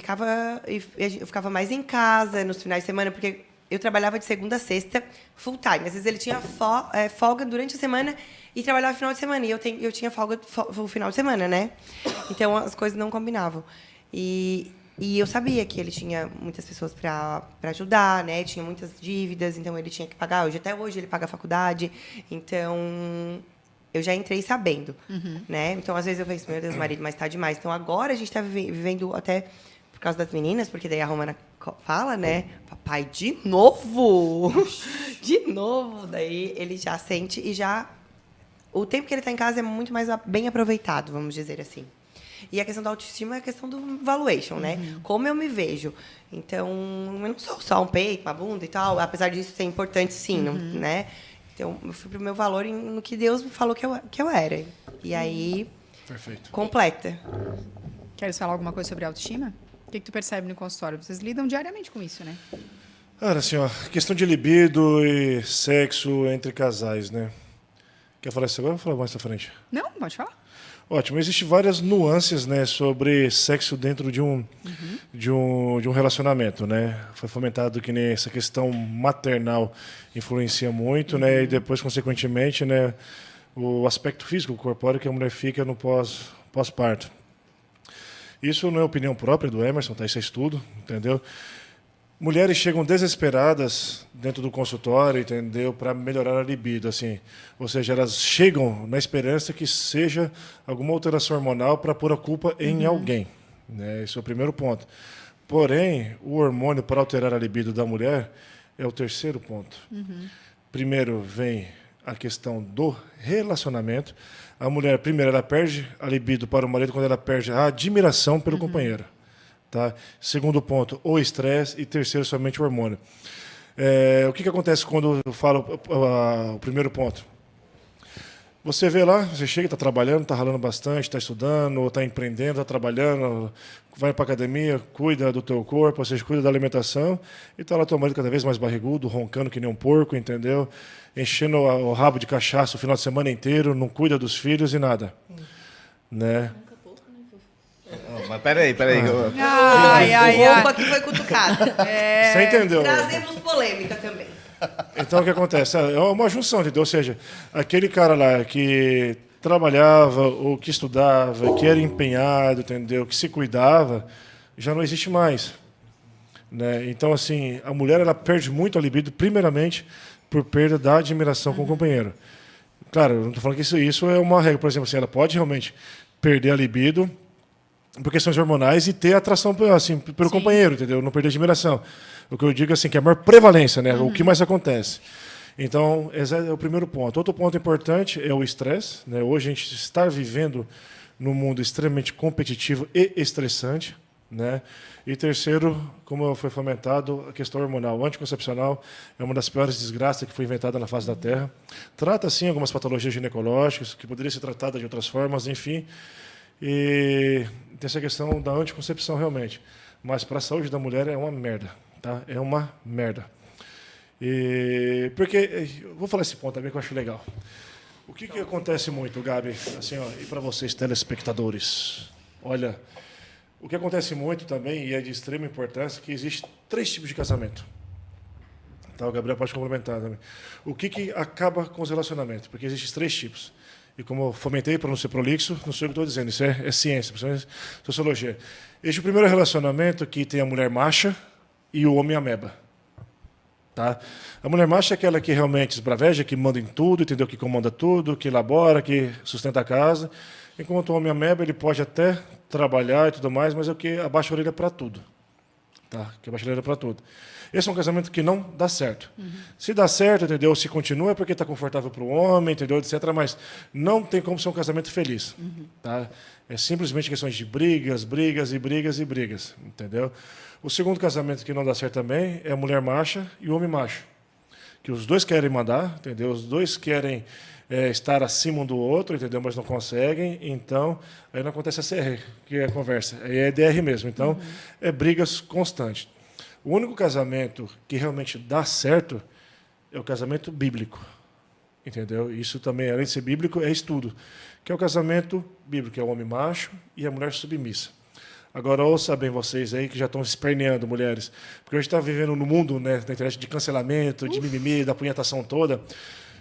ficava mais em casa nos finais de semana, porque eu trabalhava de segunda a sexta, full time. Às vezes ele tinha folga durante a semana e trabalhava no final de semana. E eu tinha folga no final de semana, né? Então, as coisas não combinavam. E eu sabia que ele tinha muitas pessoas para ajudar, né? Tinha muitas dívidas, então ele tinha que pagar. Até hoje ele paga a faculdade. Então, eu já entrei sabendo, né? Então, às vezes eu penso, meu Deus, marido, mas tá demais. Então, agora a gente está vivendo até por causa das meninas, porque daí a Romana fala, né? Papai, de novo! De novo! Daí ele já sente e já... O tempo que ele está em casa é muito mais bem aproveitado, vamos dizer assim. E a questão da autoestima é a questão do valuation, né? Como eu me vejo. Então, eu não sou só um peito, uma bunda e tal, apesar disso ser importante, sim, né? Então, eu fui pro meu valor no que Deus me falou que eu era. E aí, Perfeito. completa. Queres falar alguma coisa sobre autoestima? O que tu percebe no consultório? Vocês lidam diariamente com isso, né? Cara, assim, ó, questão de libido e sexo entre casais, né? Quer falar isso agora ou falar mais pra frente? Não, pode falar. Ótimo. Existem várias nuances, né, sobre sexo dentro de um relacionamento, né? Foi fomentado que nem essa questão maternal influencia muito, né? E depois, consequentemente, né, o aspecto físico, corpóreo que a mulher fica no pós-parto. Isso não é opinião própria do Emerson, tá? Isso é estudo, entendeu? Mulheres chegam desesperadas dentro do consultório, entendeu? Para melhorar a libido, assim. Ou seja, elas chegam na esperança que seja alguma alteração hormonal para pôr a culpa em alguém, né? Esse é o primeiro ponto. Porém, o hormônio para alterar a libido da mulher é o terceiro ponto. Primeiro vem a questão do relacionamento. A mulher, primeiro, ela perde a libido para o marido quando ela perde a admiração pelo companheiro. Tá? Segundo ponto, o estresse. E terceiro, somente o hormônio. O que acontece quando eu falo o primeiro ponto? Você vê lá, você chega, está trabalhando, está ralando bastante, está estudando, está empreendendo, está trabalhando, vai para a academia, cuida do teu corpo, ou seja, cuida da alimentação, e está lá teu marido cada vez mais barrigudo, roncando que nem um porco, entendeu? Enchendo o rabo de cachaça o final de semana inteiro, não cuida dos filhos e nada. Né? Mas peraí. Ai. O roubo aqui foi cutucado. Você entendeu? Trazemos polêmica também. Então, o que acontece? É uma junção, entendeu? Ou seja, aquele cara lá que trabalhava, ou que estudava, que era empenhado, entendeu? Que se cuidava, já não existe mais. Né? Então, assim, a mulher ela perde muito a libido, primeiramente, por perda da admiração com o companheiro. Claro, eu não estou falando que isso é uma regra. Por exemplo, assim, ela pode realmente perder a libido por questões hormonais e ter atração assim, pelo companheiro, entendeu? Não perder a admiração. O que eu digo assim, que é a maior prevalência, né? O que mais acontece. Então, esse é o primeiro ponto. Outro ponto importante é o estresse. Né? Hoje a gente está vivendo num mundo extremamente competitivo e estressante. Né? E terceiro, como foi fomentado, a questão hormonal. O anticoncepcional é uma das piores desgraças que foi inventada na face da Terra. Trata, sim, algumas patologias ginecológicas, que poderia ser tratada de outras formas, enfim. E tem essa questão da anticoncepção, realmente. Mas para a saúde da mulher é uma merda. Tá? É uma merda. Porque, vou falar esse ponto também que eu acho legal. O que acontece muito, Gabi, assim, ó, e para vocês, telespectadores? Olha, o que acontece muito também, e é de extrema importância, que existem 3 tipos de casamento. Tá, o Gabriel pode complementar também. O que acaba com os relacionamentos? Porque existem 3 tipos. E como eu fomentei para não ser prolixo, não sou eu que estou dizendo, isso é ciência, principalmente sociologia. Este é o primeiro relacionamento que tem a mulher macha e o homem ameba. Tá? A mulher macha é aquela que realmente esbraveja, que manda em tudo, entendeu? Que comanda tudo, que elabora, que sustenta a casa. Enquanto o homem ameba, ele pode até trabalhar e tudo mais, mas é o que abaixa a orelha para tudo. tá? Que é bacheleira para tudo. Esse é um casamento que não dá certo. Se dá certo, entendeu? Se continua é porque está confortável para o homem, entendeu? Etc. Mas não tem como ser um casamento feliz, tá? É simplesmente questões de brigas, brigas e brigas e brigas, entendeu? O segundo casamento que não dá certo também é a mulher macha e o homem macho, que os dois querem mandar, entendeu? Os dois querem estar acima um do outro, entendeu? Mas não conseguem, então aí não acontece a CR, que é a conversa, aí é DR mesmo, então é brigas constantes. O único casamento que realmente dá certo é o casamento bíblico, entendeu? Isso também, além de ser bíblico, é estudo, que é o casamento bíblico, que é o homem macho e a mulher submissa. Agora, ouça bem vocês aí que já estão se esperneando, mulheres, porque hoje está vivendo no mundo, né, na internet, de cancelamento, de mimimi, da punhetação toda.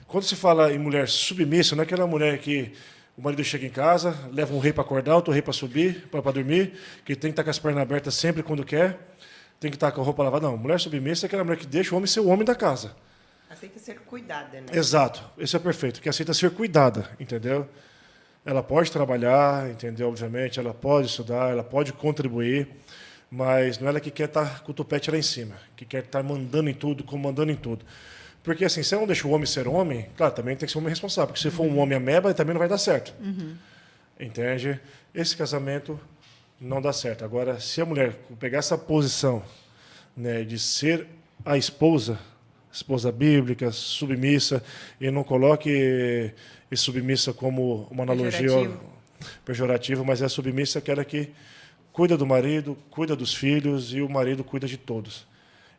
Quando se fala em mulher submissa, não é aquela mulher que o marido chega em casa, leva um rei para acordar, outro rei para subir, para dormir, que tem que estar com as pernas abertas sempre quando quer, tem que estar com a roupa lavada. Não, mulher submissa é aquela mulher que deixa o homem ser o homem da casa. Aceita ser cuidada, né? Exato, esse é perfeito, que aceita ser cuidada, entendeu? Ela pode trabalhar, entendeu? Obviamente, ela pode estudar, ela pode contribuir, mas não é ela que quer estar com o topete lá em cima, que quer estar mandando em tudo, comandando em tudo. Porque, assim, se ela não deixa o homem ser homem, claro, também tem que ser um homem responsável, porque se for um homem ameba, também não vai dar certo. Entende? Esse casamento não dá certo. Agora, se a mulher pegar essa posição, né, de ser a esposa bíblica, submissa, e não coloque submissa como uma analogia pejorativa, mas é submissa aquela que cuida do marido, cuida dos filhos e o marido cuida de todos.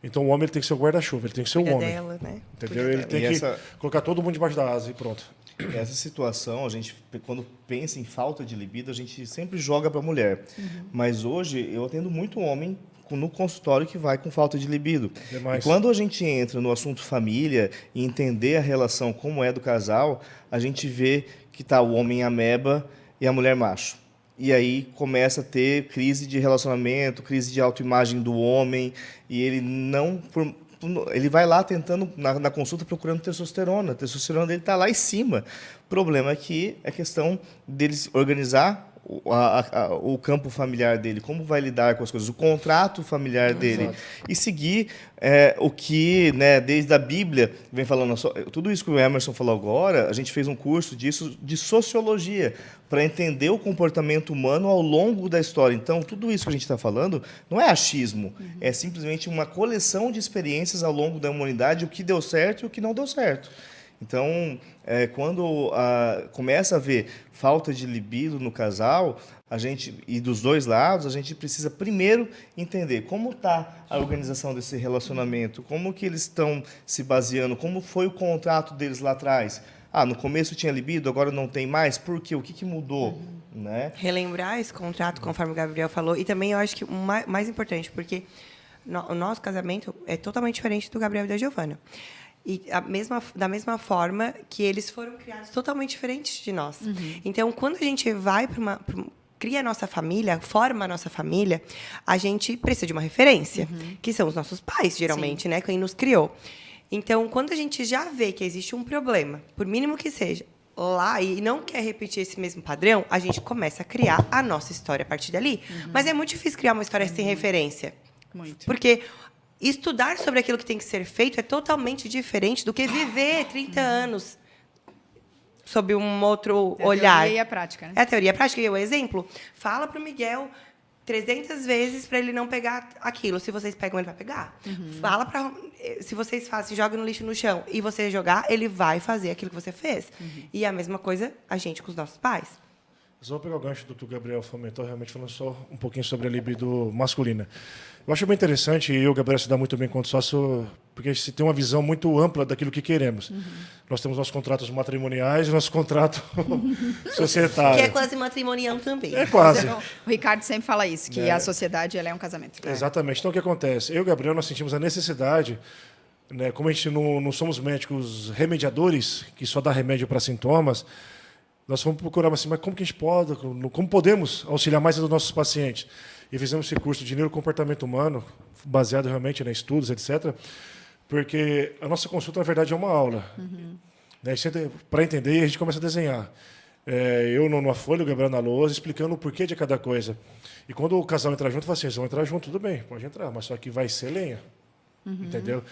Então o homem ele tem que ser o guarda-chuva, ele tem que ser um homem. Dela, né? Entendeu? Ele tem que colocar todo mundo debaixo da asa e pronto. Essa situação, a gente, quando pensa em falta de libido, a gente sempre joga para a mulher. Mas hoje eu atendo muito homem no consultório que vai com falta de libido. Demais. E quando a gente entra no assunto família e entender a relação como é do casal, a gente vê que está o homem ameba e a mulher macho. E aí começa a ter crise de relacionamento, crise de autoimagem do homem, e ele não... Ele vai lá tentando, na consulta, procurando testosterona. A testosterona dele está lá em cima. O problema é que é questão deles organizar o campo familiar dele, como vai lidar com as coisas, o contrato familiar dele. Exato. E seguir o que, né, desde a Bíblia, vem falando. Tudo isso que o Emerson falou agora, a gente fez um curso disso, de sociologia, para entender o comportamento humano ao longo da história. Então, tudo isso que a gente está falando não é achismo, é simplesmente uma coleção de experiências ao longo da humanidade, o que deu certo e o que não deu certo. Então, quando começa a haver falta de libido no casal, e dos dois lados, a gente precisa primeiro entender como está a organização desse relacionamento, como que eles estão se baseando, como foi o contrato deles lá atrás. No começo tinha libido, agora não tem mais, por quê? O que mudou? Né? Relembrar esse contrato, conforme o Gabriel falou, e também eu acho que o mais importante, porque o nosso casamento é totalmente diferente do Gabriel e da Giovana. E da mesma forma que eles foram criados totalmente diferentes de nós. Então, quando a gente vai cria a nossa família, forma a nossa família, a gente precisa de uma referência, que são os nossos pais, geralmente, né? Quem nos criou. Então, quando a gente já vê que existe um problema, por mínimo que seja, lá e não quer repetir esse mesmo padrão, a gente começa a criar a nossa história a partir dali. Mas é muito difícil criar uma história sem referência. Muito. Porque estudar sobre aquilo que tem que ser feito é totalmente diferente do que viver 30 anos sob um outro olhar. A teoria e a prática, né? É a teoria e a prática. E o exemplo, fala para o Miguel 300 vezes para ele não pegar aquilo. Se vocês pegam, ele vai pegar. Fala para... Se vocês fazem, joga no lixo no chão e você jogar, ele vai fazer aquilo que você fez. E a mesma coisa a gente com os nossos pais. Só vou pegar o gancho do que o Gabriel comentou, realmente falando só um pouquinho sobre a libido masculina. Eu acho bem interessante, e eu e o Gabriel se dá muito bem quanto sócio, porque a gente tem uma visão muito ampla daquilo que queremos. Nós temos nossos contratos matrimoniais e nosso contrato societário. Que é quase matrimonial também. É quase. O Ricardo sempre fala isso, que a sociedade ela é um casamento. Exatamente. Então, o que acontece? Eu e o Gabriel, nós sentimos a necessidade, né, como a gente não somos médicos remediadores, que só dá remédio para sintomas, nós fomos procurar assim, mas como que a gente pode, como podemos auxiliar mais os nossos pacientes? E fizemos esse curso de neurocomportamento humano, baseado realmente em estudos, etc., porque a nossa consulta, na verdade, é uma aula. Né? Para entender, a gente começa a desenhar. eu numa folha, o Gabriel na lousa, explicando o porquê de cada coisa. E quando o casal entra junto, fala assim, vocês vão entrar junto, tudo bem, pode entrar, mas só que vai ser lenha. Entendeu?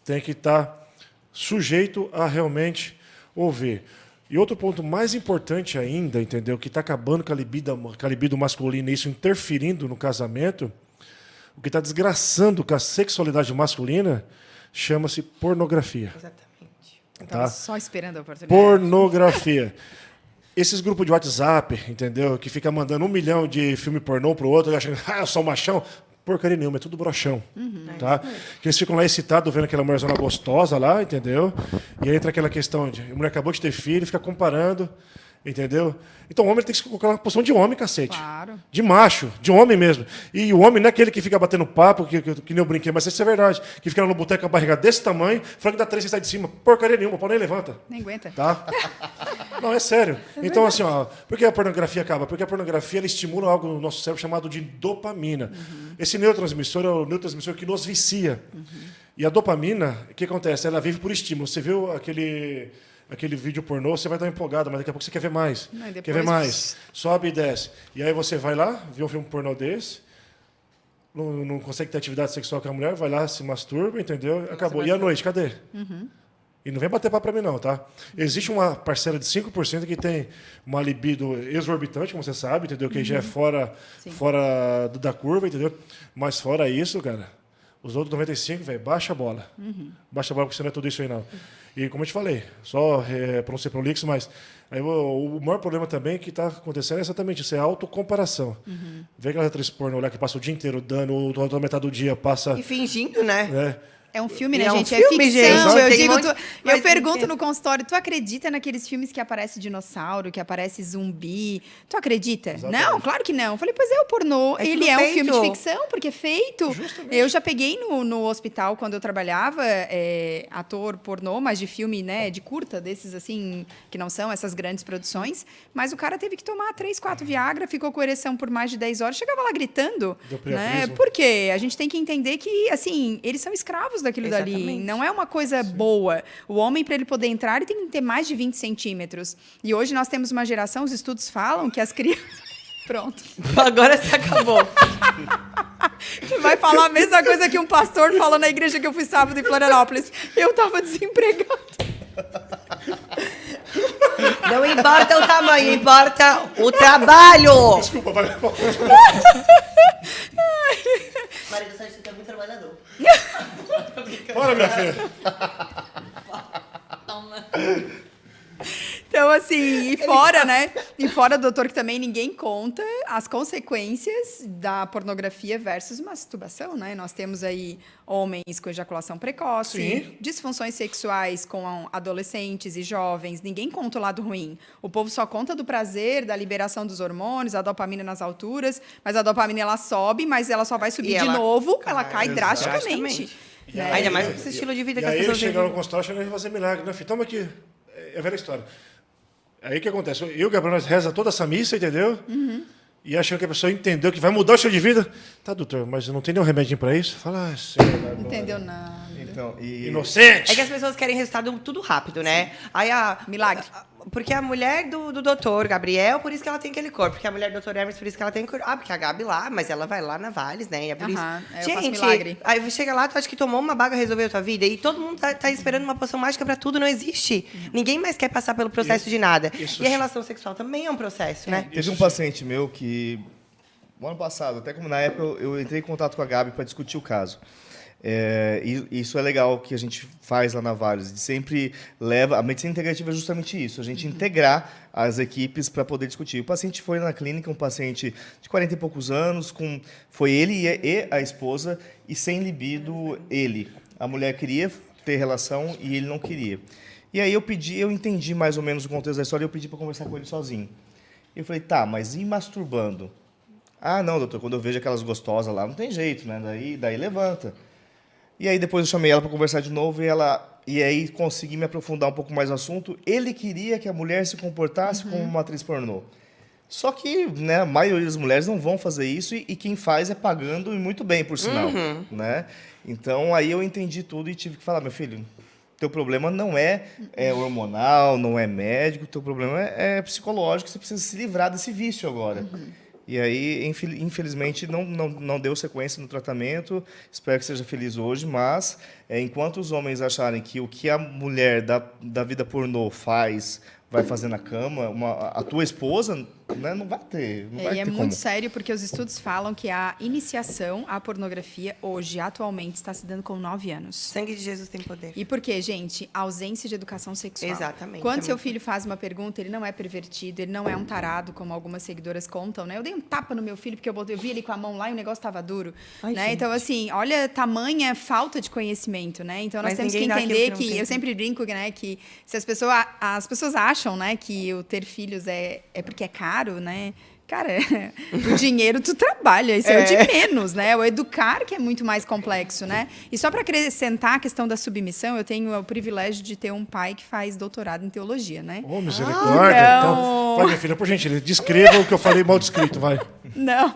Tem que estar sujeito a realmente ouvir. E outro ponto mais importante ainda, entendeu? Que está acabando com a libido masculina e isso interferindo no casamento, o que está desgraçando com a sexualidade masculina, chama-se pornografia. Exatamente. Eu tava Tá? só esperando a oportunidade. Pornografia. Esses grupos de WhatsApp, entendeu? Que fica mandando 1 milhão de filme pornô pro outro, achando, eu sou machão. Porcaria nenhuma, é tudo broxão. Tá? Que eles ficam lá excitados vendo aquela mulherzona gostosa lá, entendeu? E aí entra aquela questão de a mulher acabou de ter filho, fica comparando, entendeu? Então o homem tem que se colocar na posição de homem, cacete. Claro. De macho, de homem mesmo. E o homem não é aquele que fica batendo papo, que nem eu brinquei, mas isso é verdade. Que fica no boteco com a barriga desse tamanho, falando que dá 3 e sai de cima. Porcaria nenhuma, o pau nem levanta. Nem aguenta. Tá? Não, é sério. Então, assim, ó, por que a pornografia acaba? Porque a pornografia ela estimula algo no nosso cérebro chamado de dopamina. Esse neurotransmissor é o neurotransmissor que nos vicia. E a dopamina, o que acontece? Ela vive por estímulo. Você viu aquele vídeo pornô, você vai dar uma empolgada, mas daqui a pouco você quer ver mais. Não, e depois- Quer ver mais. Sobe e desce. E aí você vai lá, vê um filme pornô desse, não consegue ter atividade sexual com a mulher, vai lá, se masturba, entendeu? Acabou. E à noite, cadê? E não vem bater papo pra mim, não, tá? Existe uma parcela de 5% que tem uma libido exorbitante, como você sabe, entendeu? Que já é fora da curva, entendeu? Mas fora isso, cara, os outros 95%, velho, baixa a bola. Baixa a bola, porque você não é tudo isso aí, não. E como eu te falei, só para não ser prolixo, mas aí, o maior problema também que está acontecendo é exatamente isso, é a autocomparação. Vê aquela atriz pornô lá que passa o dia inteiro dando, ou a outra metade do dia passa... E fingindo, né? né? É um filme, E né, é um gente? filme, é gente. ficção. Eu Tem digo, um monte- eu mas pergunto tem- no consultório, tu acredita naqueles filmes que aparece dinossauro, que aparece zumbi? Tu acredita? Não, claro que não. Eu falei, pois é, o pornô, É ele tudo é um feito. filme de ficção, porque é feito. Eu já peguei no hospital, quando eu trabalhava, ator pornô, mas de filme, né, de curta, desses assim, que não são essas grandes produções, mas o cara teve que tomar 3, 4 Viagra, ficou com ereção por mais de 10 horas, chegava lá gritando, Deu né? priapismo. Por quê? A gente tem que entender que, assim, eles são escravos daquilo dali. Exatamente. Não é uma coisa boa. O homem, para ele poder entrar, ele tem que ter mais de 20 centímetros. E hoje nós temos uma geração, os estudos falam que as crianças... Pronto. Agora você acabou. Vai falar a mesma coisa que um pastor falou na igreja que eu fui sábado em Florianópolis. Eu tava desempregada. Não importa o tamanho, importa o trabalho. Desculpa, vai. Marido Sérgio, você é muito trabalhador. Bora, minha filha. Então, assim, e fora, né? E fora, doutor, que também ninguém conta as consequências da pornografia versus masturbação, né? Nós temos aí homens com ejaculação precoce, Sim. disfunções sexuais com adolescentes e jovens. Ninguém conta o lado ruim. O povo só conta do prazer, da liberação dos hormônios, a dopamina nas alturas, mas a dopamina ela sobe, mas ela só vai subir E de ela novo, ela cai exatamente. drasticamente. Né? Ainda mais com esse estilo de vida E que as aí ele pessoas chega vivem. no consultório achando que vai fazer milagre, né, filho? Toma aqui. É a velha história. Aí o que acontece? Eu e o Gabriel, nós reza toda essa missa, entendeu? E achando que a pessoa entendeu que vai mudar o estilo de vida. Tá, doutor, mas não tem nenhum remedinho pra isso? Fala, senhor. Não entendeu nada. Então, e... Inocente! É que as pessoas querem resultado tudo rápido, né? Aí Milagre. Porque a mulher do doutor Gabriel, por isso que ela tem aquele corpo. Porque a mulher do doutor Hermes, por isso que ela tem corpo. Ah, porque a Gabi lá, mas ela vai lá na Vales, né? E é por Aham, isso. eu faço milagre. Aí chega lá, tu acha que tomou uma baga e resolveu a tua vida. E todo mundo tá esperando uma poção mágica pra tudo, não existe. Ninguém mais quer passar pelo processo de nada. isso- E a relação sexual também é um processo, né? Teve um paciente meu que, no ano passado, até como na época, eu entrei em contato com a Gabi para discutir o caso. E isso é legal que a gente faz lá na Vales. Sempre leva. A medicina integrativa é justamente isso, a gente integrar as equipes para poder discutir. O paciente foi na clínica, um paciente de 40 e poucos anos, foi ele e a esposa, e sem libido ele. A mulher queria ter relação e ele não queria. E aí eu entendi mais ou menos o contexto da história e eu pedi para conversar com ele sozinho. Eu falei, tá, mas e masturbando? Ah, não, doutor, quando eu vejo aquelas gostosas lá, não tem jeito, né? Daí levanta. E aí depois eu chamei ela para conversar de novo e aí consegui me aprofundar um pouco mais no assunto. Ele queria que a mulher se comportasse como uma atriz pornô. Só que, né, a maioria das mulheres não vão fazer isso e quem faz é pagando e muito bem, por sinal, né? Então aí eu entendi tudo e tive que falar, meu filho, teu problema não é hormonal, não é médico, teu problema é psicológico, você precisa se livrar desse vício agora. E aí, infelizmente, não deu sequência no tratamento. Espero que seja feliz hoje, mas enquanto os homens acharem que o que a mulher da vida pornô vai fazer na cama, a tua esposa, né, não vai ter. Não vai E é ter muito como. sério porque os estudos falam que a iniciação à pornografia hoje, atualmente, está se dando com 9 anos. Sangue de Jesus tem poder. E por quê, gente? Ausência de educação sexual. Exatamente. Quando É seu muito- filho faz uma pergunta, ele não é pervertido, ele não é um tarado, como algumas seguidoras contam, né? Eu dei um tapa no meu filho porque eu vi ele com a mão lá e o negócio estava duro, Ai, né? gente. Então, assim, olha tamanha falta de conhecimento, né? Então, nós Mas temos que ninguém dá aquilo entender que não que, tem. eu sempre brinco, né, que se as pessoas acham, né, que o ter filhos é porque é caro, né? Cara, o dinheiro tu trabalha, isso é o de menos, né? O educar que é muito mais complexo, né? E só para acrescentar a questão da submissão, eu tenho o privilégio de ter um pai que faz doutorado em teologia, né? Ô, misericórdia. então- Então, vai, minha filha, por gentileza, descreva o que eu falei mal descrito, vai. Não,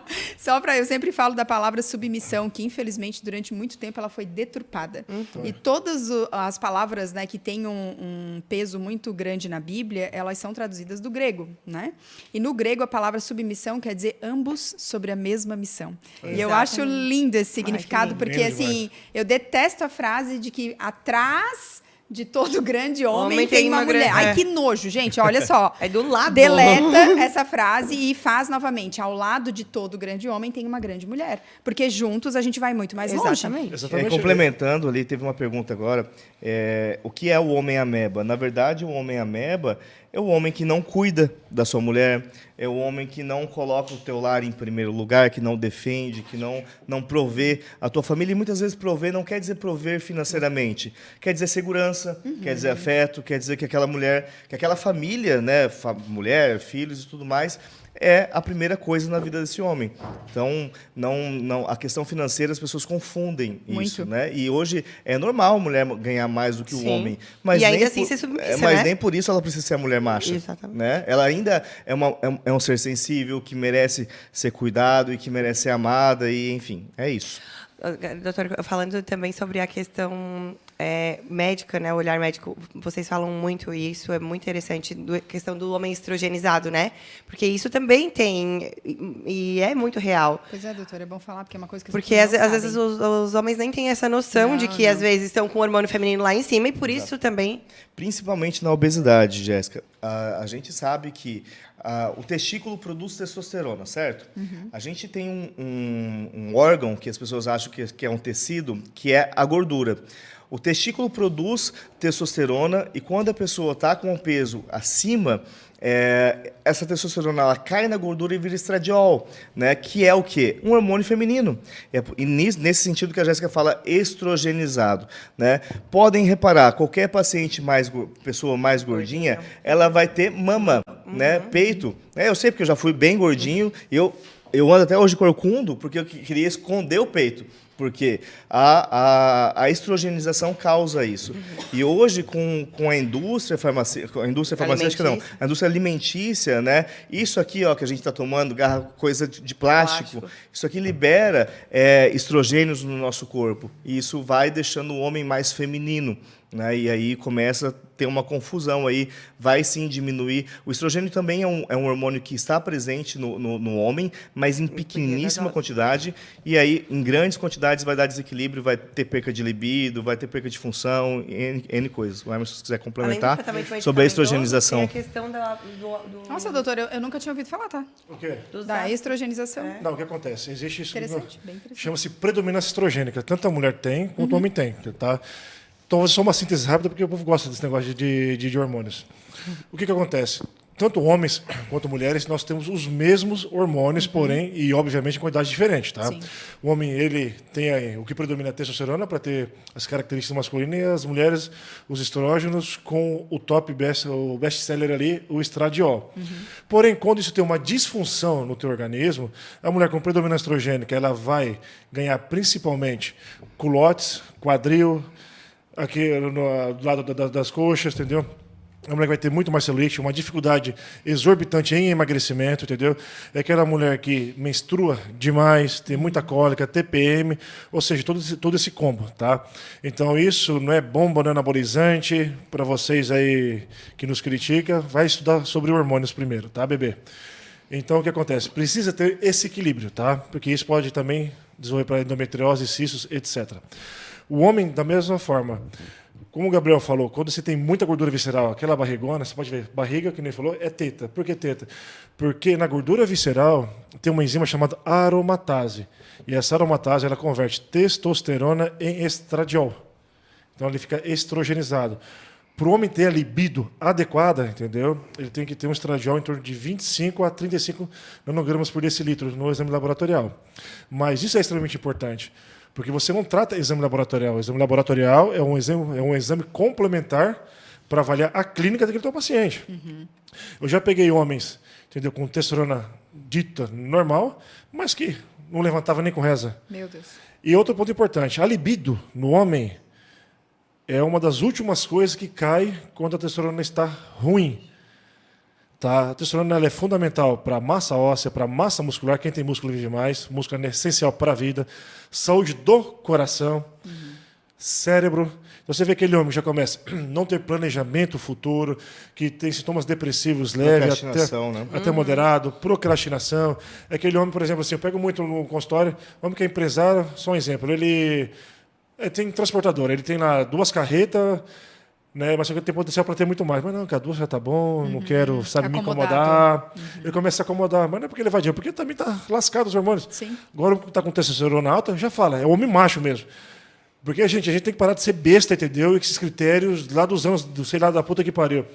eu sempre falo da palavra submissão, que infelizmente durante muito tempo ela foi deturpada. E todas as palavras, né, que têm um peso muito grande na Bíblia, elas são traduzidas do grego, né? E no grego a palavra submissão quer dizer ambos sobre a mesma missão. E eu acho lindo esse significado, lindo. porque Lindo assim, eu detesto a frase de que atrás de todo grande homem tem uma mulher. grande- Ai, que nojo, gente, olha só. É do lado. Deleta essa frase e faz novamente. Ao lado de todo grande homem tem uma grande mulher. Porque juntos a gente vai muito mais longe. Exatamente. Exatamente. Complementando ali, teve uma pergunta agora. O que é o homem ameba? Na verdade, o homem ameba é o homem que não cuida da sua mulher, é o homem que não coloca o teu lar em primeiro lugar, que não defende, que não provê a tua família. E muitas vezes prover não quer dizer prover financeiramente, quer dizer segurança, quer dizer afeto, quer dizer que aquela mulher, que aquela família, né, mulher, filhos e tudo mais, é a primeira coisa na vida desse homem. Então, a questão financeira, as pessoas confundem isso, Muito. né? E hoje é normal a mulher ganhar mais do que o Sim. homem. Mas E ainda nem assim ser submissa, mas né? nem por isso ela precisa ser a mulher macha. Exatamente. Né? Ela ainda é um ser sensível, que merece ser cuidado e que merece ser amada, e enfim, é isso. Doutor, falando também sobre a questão médica, né, o olhar médico, vocês falam muito, e isso é muito interessante, a questão do homem estrogenizado, né? Porque isso também tem, e é muito real. Pois é, doutora, é bom falar, porque é uma coisa que as Porque pessoas às não vezes sabem. os homens nem têm essa noção de Não, que às não. vezes estão com o hormônio feminino lá em cima, e por isso também... Principalmente na obesidade, Jéssica. A gente sabe que o testículo produz testosterona, certo? A gente tem um órgão que as pessoas acham que é um tecido, que é a gordura. O testículo produz testosterona e quando a pessoa está com o peso acima, essa testosterona ela cai na gordura e vira estradiol, né? Que é o quê? Um hormônio feminino. E nesse sentido que a Jéssica fala, estrogenizado, né? Podem reparar, qualquer paciente pessoa mais gordinha, ela vai ter mama, né? Peito. Eu sei porque eu já fui bem gordinho, eu ando até hoje corcundo porque eu queria esconder o peito. Porque a estrogenização causa isso. E hoje, com a indústria farmacêutica, a indústria alimentícia, né? Isso aqui, ó, que a gente está tomando, coisa de plástico, isso aqui libera estrogênios no nosso corpo. E isso vai deixando o homem mais feminino. Né? E aí começa a ter uma confusão aí, vai sim diminuir. O estrogênio também é um hormônio que está presente no homem, mas em pequeníssima quantidade, e aí em grandes quantidades vai dar desequilíbrio, vai ter perca de libido, vai ter perca de função, N coisas. O Emerson, se quiser complementar sobre a estrogenização. Tem a questão do... Nossa, doutora, eu nunca tinha ouvido falar, tá? O quê? Da estrogenização. Não, o que acontece? Existe isso. Interessante, bem interessante. Chama-se predominância estrogênica. Tanto a mulher tem, quanto o homem tem. Tá? Então, só uma síntese rápida, porque o povo gosta desse negócio de hormônios. O que acontece? Tanto homens quanto mulheres, nós temos os mesmos hormônios, porém, e obviamente em quantidades diferentes. Tá? Sim. O homem, ele tem aí, o que predomina é a testosterona para ter as características masculinas, e as mulheres, os estrógenos, com o o best-seller ali, o estradiol. Porém, quando isso tem uma disfunção no teu organismo, a mulher com predominância estrogênica, ela vai ganhar principalmente culotes, quadril, aqui do lado das coxas, entendeu? É uma mulher que vai ter muito mais celulite, uma dificuldade exorbitante em emagrecimento, entendeu? É aquela mulher que menstrua demais, tem muita cólica, TPM, ou seja, todo esse combo, tá? Então, isso não é bomba, não é anabolizante. Para vocês aí que nos criticam, vai estudar sobre hormônios primeiro, tá, bebê? Então, o que acontece? Precisa ter esse equilíbrio, tá? Porque isso pode também desenvolver para endometriose, cistos, etc. O homem, da mesma forma. Como o Gabriel falou, quando você tem muita gordura visceral, aquela barrigona, você pode ver, barriga, que nem ele falou, é teta. Por que teta? Porque na gordura visceral tem uma enzima chamada aromatase. E essa aromatase, ela converte testosterona em estradiol. Então ele fica estrogenizado. Para o homem ter a libido adequada, entendeu? Ele tem que ter um estradiol em torno de 25 a 35 nanogramas por decilitro no exame laboratorial. Mas isso é extremamente importante. Porque você não trata exame laboratorial. O exame laboratorial é um exame complementar para avaliar a clínica daquele teu paciente. Eu já peguei homens, entendeu, com testosterona dita normal, mas que não levantava nem com reza. Meu Deus. E outro ponto importante, a libido no homem é uma das últimas coisas que cai quando a testosterona está ruim. Tá? A testosterona ela é fundamental para massa óssea, para massa muscular. Quem tem músculo vive mais. Músculo é essencial para a vida. Saúde do coração, cérebro. Então, você vê aquele homem que já começa a não ter planejamento futuro, que tem sintomas depressivos leves, até moderado, procrastinação. É aquele homem, por exemplo, assim, eu pego muito no consultório, homem que é empresário, só um exemplo, ele tem transportador, ele tem lá 2 carretas, né, mas só que tem potencial para ter muito mais. Mas não, cara, 2 já está bom, não quero, sabe, me incomodar. Ele começa a acomodar, mas não é porque ele vai porque também está lascado os hormônios. Sim. Agora que está com testosterona alta, já fala, é homem macho mesmo. Porque a gente tem que parar de ser besta, entendeu? E esses critérios lá dos anos, sei lá, da puta que pariu.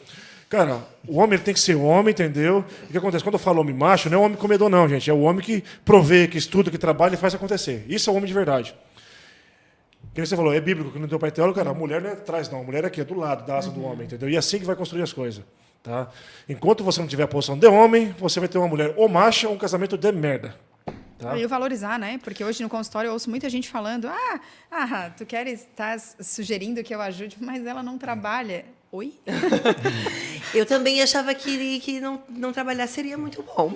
Cara, o homem ele tem que ser homem, entendeu? E o que acontece? Quando eu falo homem macho, não é o homem comedor, não, gente. É o homem que provê, que estuda, que trabalha e faz acontecer. Isso é o homem de verdade. Que você falou, é bíblico, que não deu pai teólogo, cara, a mulher não é atrás, não. A mulher é aqui, é do lado da asa do homem, entendeu? E é assim que vai construir as coisas. Tá? Enquanto você não tiver a posição de homem, você vai ter uma mulher ou macha ou um casamento de merda. Tá? E valorizar, né? Porque hoje no consultório eu ouço muita gente falando: tu queres, estás sugerindo que eu ajude, mas ela não trabalha. Oi? Eu também achava que não trabalhar seria muito bom.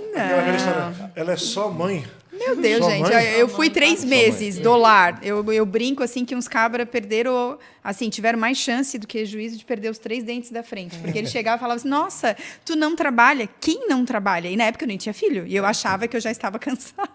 Ela é só mãe. Meu Deus, Sua gente, mãe? eu fui 3 meses do lar. Eu brinco assim que uns cabras perderam, assim, tiveram mais chance do que juízo de perder os 3 dentes da frente. Porque ele chegava e falava assim: nossa, tu não trabalha? Quem não trabalha? E na época eu nem tinha filho. E eu achava que eu já estava cansada.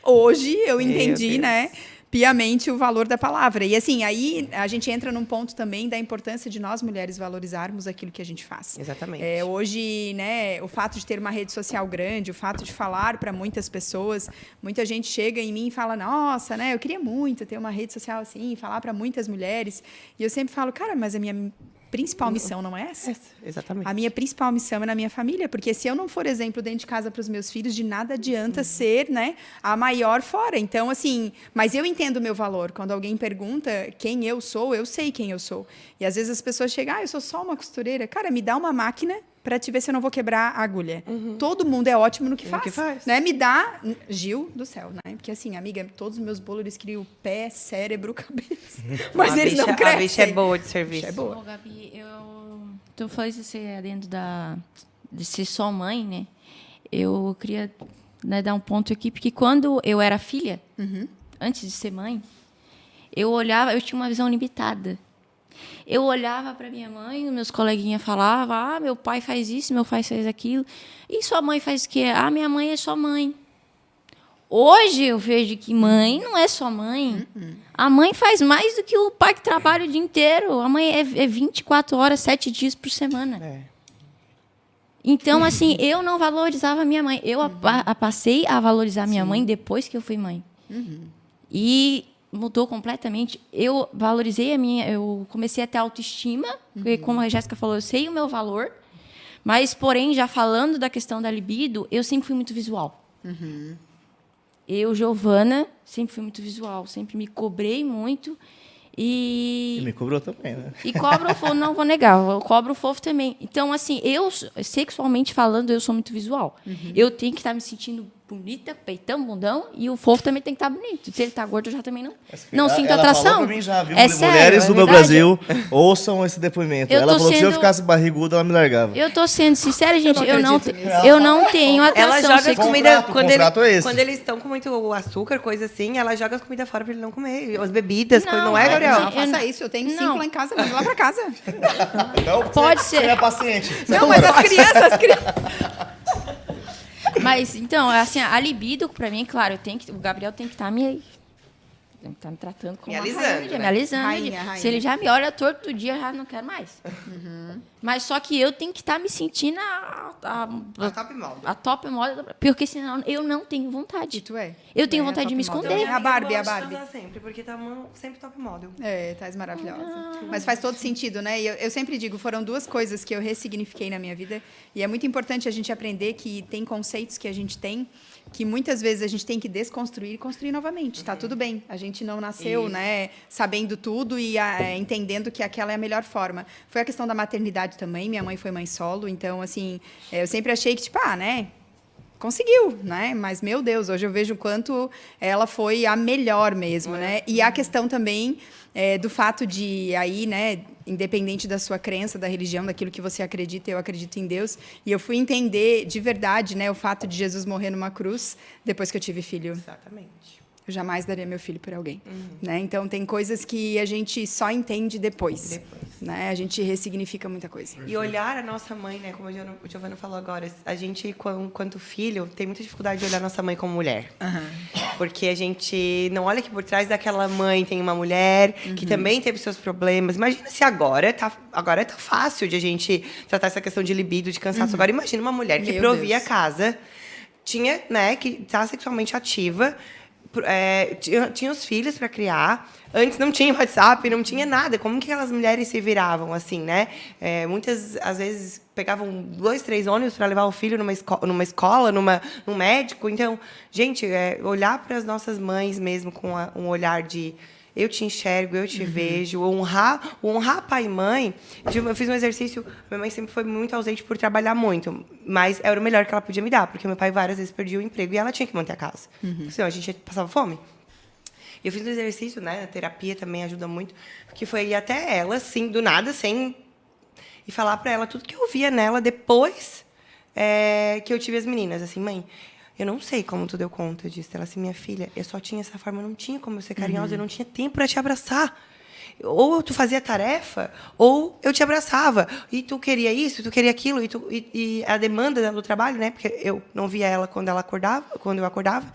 Hoje eu entendi, né? Piamente o valor da palavra. E assim, aí a gente entra num ponto também da importância de nós mulheres valorizarmos aquilo que a gente faz. Exatamente. Hoje, né, o fato de ter uma rede social grande, o fato de falar para muitas pessoas, muita gente chega em mim e fala: nossa, né, eu queria muito ter uma rede social assim, falar para muitas mulheres. E eu sempre falo: cara, mas a minha principal missão não é essa? Exatamente. A minha principal missão é na minha família, porque se eu não for exemplo dentro de casa para os meus filhos, de nada adianta ser, né, a maior fora. Então, assim, mas eu entendo o meu valor. Quando alguém pergunta quem eu sou, eu sei quem eu sou. E às vezes as pessoas chegam: eu sou só uma costureira. Cara, me dá uma máquina para te ver se eu não vou quebrar a agulha. Todo mundo é ótimo no que faz. Né? Me dá, Gil do céu, né? Porque assim, amiga, todos os meus bolos eles criam pé, cérebro, cabeça. Mas eles não crescem. A bicha é boa de serviço. É boa. Ô, Gabi, tu falou isso dentro de ser só mãe, né? Eu queria, né, dar um ponto aqui, porque quando eu era filha, antes de ser mãe, eu tinha uma visão limitada. Eu olhava para minha mãe, meus coleguinhas falavam: meu pai faz isso, meu pai faz aquilo. E sua mãe faz o quê? Minha mãe é só mãe. Hoje eu vejo que mãe não é só mãe. A mãe faz mais do que o pai que trabalha o dia inteiro. A mãe é 24 horas, 7 dias por semana. Então, assim, eu não valorizava a minha mãe. Eu passei a valorizar minha mãe depois que eu fui mãe. E mudou completamente. Eu valorizei eu comecei a ter autoestima, porque, como a Jéssica falou, eu sei o meu valor, mas, porém, já falando da questão da libido, eu sempre fui muito visual. Eu, Giovana, sempre fui muito visual, sempre me cobrei muito e me cobrou também, né? E cobro o fofo, não vou negar, eu cobro o fofo também. Então, assim, eu, sexualmente falando, eu sou muito visual. Eu tenho que estar me sentindo bonita, peitão, bundão, e o fofo também tem que estar bonito. Se ele tá gordo, eu já também não sinto ela atração. Falou pra mim já, viu? É sério, Mulheres é do meu verdade. Brasil, ouçam esse depoimento. Eu Ela tô falou que se eu sendo- ficasse barriguda, ela me largava. Eu tô sendo sincera, gente, eu não acredito tenho atração Ela joga as sexual. comidas. O contrato é esse. Quando eles estão com muito açúcar, coisa assim, ela joga as comidas fora pra ele não comer. As bebidas, Não, coisa, não é, Gabriel? Não, faça isso. Eu tenho 5 Não. lá em casa, manda lá pra casa. Então, Pode você ser. é paciente. Não, mas as crianças... Mas, então, assim, a libido, pra mim, claro, o Gabriel tem que estar me tratando como Me uma alisando, rainha, né? me alisando. Rainha, Se rainha. ele já me olha torto do dia, eu já não quero mais. Mas só que eu tenho que estar me sentindo A top model. a top model, porque senão eu não tenho vontade. E tu é? Eu tenho É, vontade de me top model. esconder. A Barbie, Eu a gosto de Barbie. usar sempre, porque tá sempre top model. É, Thais maravilhosa. Mas faz todo sentido, né? E eu sempre digo, foram 2 coisas que eu ressignifiquei na minha vida. E é muito importante a gente aprender que tem conceitos que a gente tem que muitas vezes a gente tem que desconstruir e construir novamente. Tá tudo bem. A gente não nasceu, né, sabendo tudo e entendendo que aquela é a melhor forma. Foi a questão da maternidade também. Minha mãe foi mãe solo, então, assim, eu sempre achei que, tipo, né? Conseguiu, né? Mas, meu Deus, hoje eu vejo o quanto ela foi a melhor mesmo, né? E a questão também do fato de aí, né? Independente da sua crença, da religião, daquilo que você acredita, eu acredito em Deus. E eu fui entender de verdade, né? O fato de Jesus morrer numa cruz depois que eu tive filho. Exatamente. Eu jamais daria meu filho por alguém, né? Então tem coisas que a gente só entende depois, né? A gente ressignifica muita coisa. E olhar a nossa mãe, né? Como o Giovanna falou agora, a gente, quanto filho, tem muita dificuldade de olhar a nossa mãe como mulher. Porque a gente não olha que por trás daquela mãe tem uma mulher que também teve seus problemas. Imagina se agora tá fácil de a gente tratar essa questão de libido, de cansaço. Agora imagina uma mulher que Meu provia a Deus. casa, tinha, né, que tá sexualmente ativa, tinha os filhos para criar. Antes não tinha WhatsApp, não tinha nada. Como que aquelas mulheres se viravam, assim, né? Muitas, às vezes, pegavam 2, 3 ônibus para levar o filho numa escola, num médico. Então, gente, olhar para as nossas mães mesmo com um olhar de eu te enxergo, eu te vejo, honrar pai e mãe. Eu fiz um exercício, minha mãe sempre foi muito ausente por trabalhar muito, mas era o melhor que ela podia me dar, porque meu pai várias vezes perdia o emprego e ela tinha que manter a casa. Senão a gente passava fome. Eu fiz um exercício, né, a terapia também ajuda muito, que foi ir até ela, assim, do nada, e falar para ela tudo que eu via nela depois que eu tive as meninas, assim, mãe, eu não sei como tu deu conta disso. Ela assim, minha filha, eu só tinha essa forma, eu não tinha como eu ser carinhosa, eu não tinha tempo para te abraçar. Ou tu fazia tarefa, ou eu te abraçava. E tu queria isso, tu queria aquilo, e a demanda do trabalho, né? Porque eu não via ela quando eu acordava,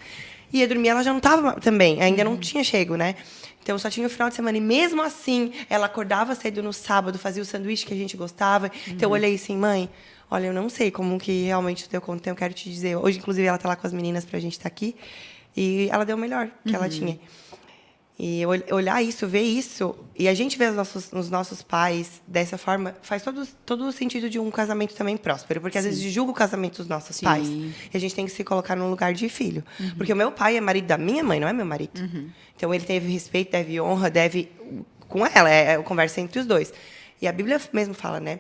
e ia dormir, ela já não estava também, ainda não tinha chego, né? Então, só tinha o final de semana. E mesmo assim, ela acordava cedo no sábado, fazia o sanduíche que a gente gostava. Então, eu olhei assim, mãe, olha, eu não sei como que realmente deu conta, eu quero te dizer. Hoje, inclusive, ela está lá com as meninas para a gente estar aqui. E ela deu o melhor que ela tinha. E olhar isso, ver isso, e a gente ver os nossos pais dessa forma, faz todo o sentido de um casamento também próspero. Porque, às vezes, julga o casamento dos nossos pais. E a gente tem que se colocar no lugar de filho. Porque o meu pai é marido da minha mãe, não é meu marido. Então, ele teve respeito, deve honra, deve... Com ela, conversa entre os dois. E a Bíblia mesmo fala, né?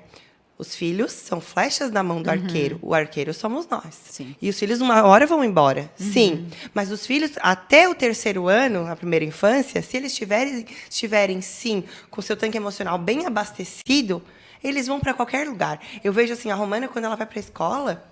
Os filhos são flechas na mão do arqueiro. O arqueiro somos nós. Sim. E os filhos, uma hora, vão embora. Sim. Mas os filhos, até o 3º ano, a primeira infância, se eles estiverem, sim, com seu tanque emocional bem abastecido, eles vão para qualquer lugar. Eu vejo, assim, a Romana, quando ela vai para a escola,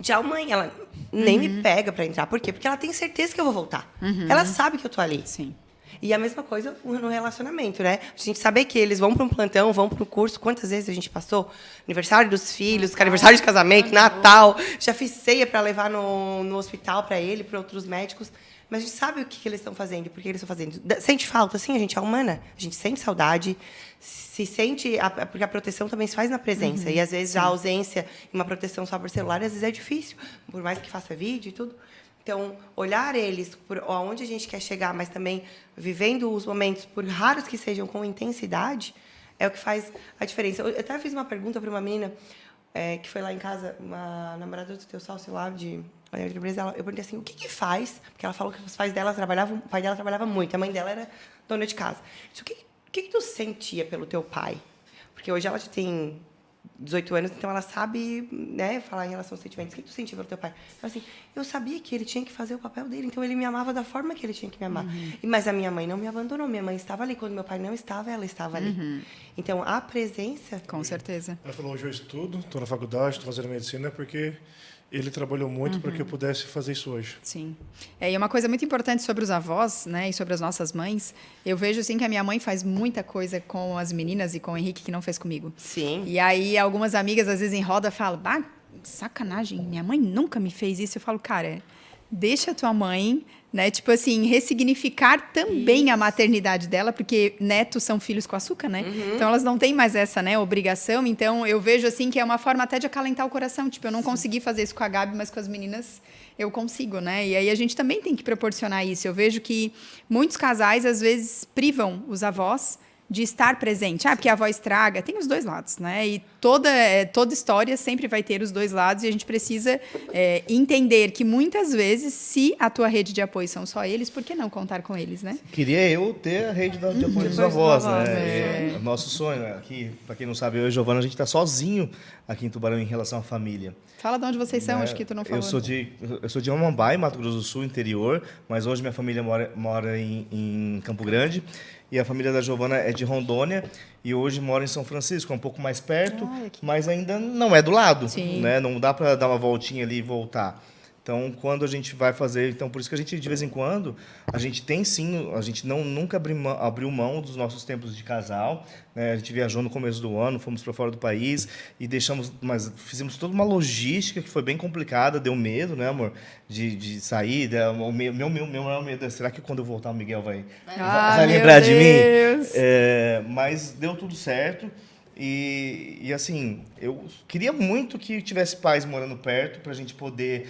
tchau, mãe, ela nem me pega para entrar. Por quê? Porque ela tem certeza que eu vou voltar. Ela sabe que eu tô ali. Sim. E a mesma coisa no relacionamento, né? A gente saber que eles vão para um plantão, vão para um curso. Quantas vezes a gente passou? Aniversário dos filhos, aniversário de casamento, Natal. Já fiz ceia para levar no hospital para ele, para outros médicos. Mas a gente sabe o que eles estão fazendo, por que eles estão fazendo. Sente falta, sim, a gente é humana. A gente sente saudade, se sente... Porque a proteção também se faz na presença. E, às vezes, a ausência e uma proteção só por celular, às vezes, é difícil. Por mais que faça vídeo e tudo. Então, olhar eles por aonde a gente quer chegar, mas também vivendo os momentos, por raros que sejam, com intensidade, é o que faz a diferença. Eu até fiz uma pergunta para uma menina que foi lá em casa, uma namorada do teu sócio lá de Brasília. Eu perguntei assim, o que faz? Porque ela falou que os pais dela trabalhavam, o pai dela trabalhava muito, a mãe dela era dona de casa. Eu disse, o que tu sentia pelo teu pai? Porque hoje ela já tem 18 anos, então ela sabe, né, falar em relação aos sentimentos. O que tu sentiu pelo teu pai? Fala assim, eu sabia que ele tinha que fazer o papel dele, então ele me amava da forma que ele tinha que me amar. Mas a minha mãe não me abandonou, minha mãe estava ali. Quando meu pai não estava, ela estava ali. Então, a presença... Com certeza. Ela falou, hoje eu estudo, estou na faculdade, estou fazendo medicina, porque ele trabalhou muito para que eu pudesse fazer isso hoje. Sim. E uma coisa muito importante sobre os avós, né, e sobre as nossas mães, eu vejo, assim, que a minha mãe faz muita coisa com as meninas e com o Henrique que não fez comigo. Sim. E aí, algumas amigas, às vezes, em roda, falam, bah, sacanagem, minha mãe nunca me fez isso. Eu falo, cara, deixa a tua mãe, né, tipo assim, ressignificar também a maternidade dela, porque netos são filhos com açúcar, né? Então, elas não têm mais essa, né, obrigação. Então, eu vejo, assim, que é uma forma até de acalentar o coração. Tipo, eu não consegui fazer isso com a Gabi, mas com as meninas eu consigo, né? E aí, a gente também tem que proporcionar isso. Eu vejo que muitos casais, às vezes, privam os avós de estar presente. Ah, porque a avó estraga. Tem os dois lados, né? E toda história sempre vai ter os dois lados e a gente precisa entender que muitas vezes, se a tua rede de apoio são só eles, por que não contar com eles, né? Queria eu ter a rede de apoio dos avós, né? É o nosso sonho. Né? Aqui, para quem não sabe, eu e a Giovana, a gente está sozinho aqui em Tubarão em relação à família. Fala de onde vocês são, acho que tu não falou. Eu sou de Amambai, Mato Grosso do Sul, interior, mas hoje minha família mora em Campo Grande. E a família da Giovana é de Rondônia e hoje mora em São Francisco, é um pouco mais perto, mas ainda não é do lado, né? Não dá para dar uma voltinha ali e voltar. Então, quando a gente vai fazer... Então, por isso que a gente, de vez em quando, a gente tem sim... A gente nunca abriu mão dos nossos tempos de casal. Né? A gente viajou no começo do ano, fomos para fora do país e deixamos... Mas fizemos toda uma logística que foi bem complicada, deu medo, né, amor? De sair. O meu maior medo é, será que quando eu voltar o Miguel vai lembrar de mim? Mas deu tudo certo. E assim, eu queria muito que tivesse pais morando perto para a gente poder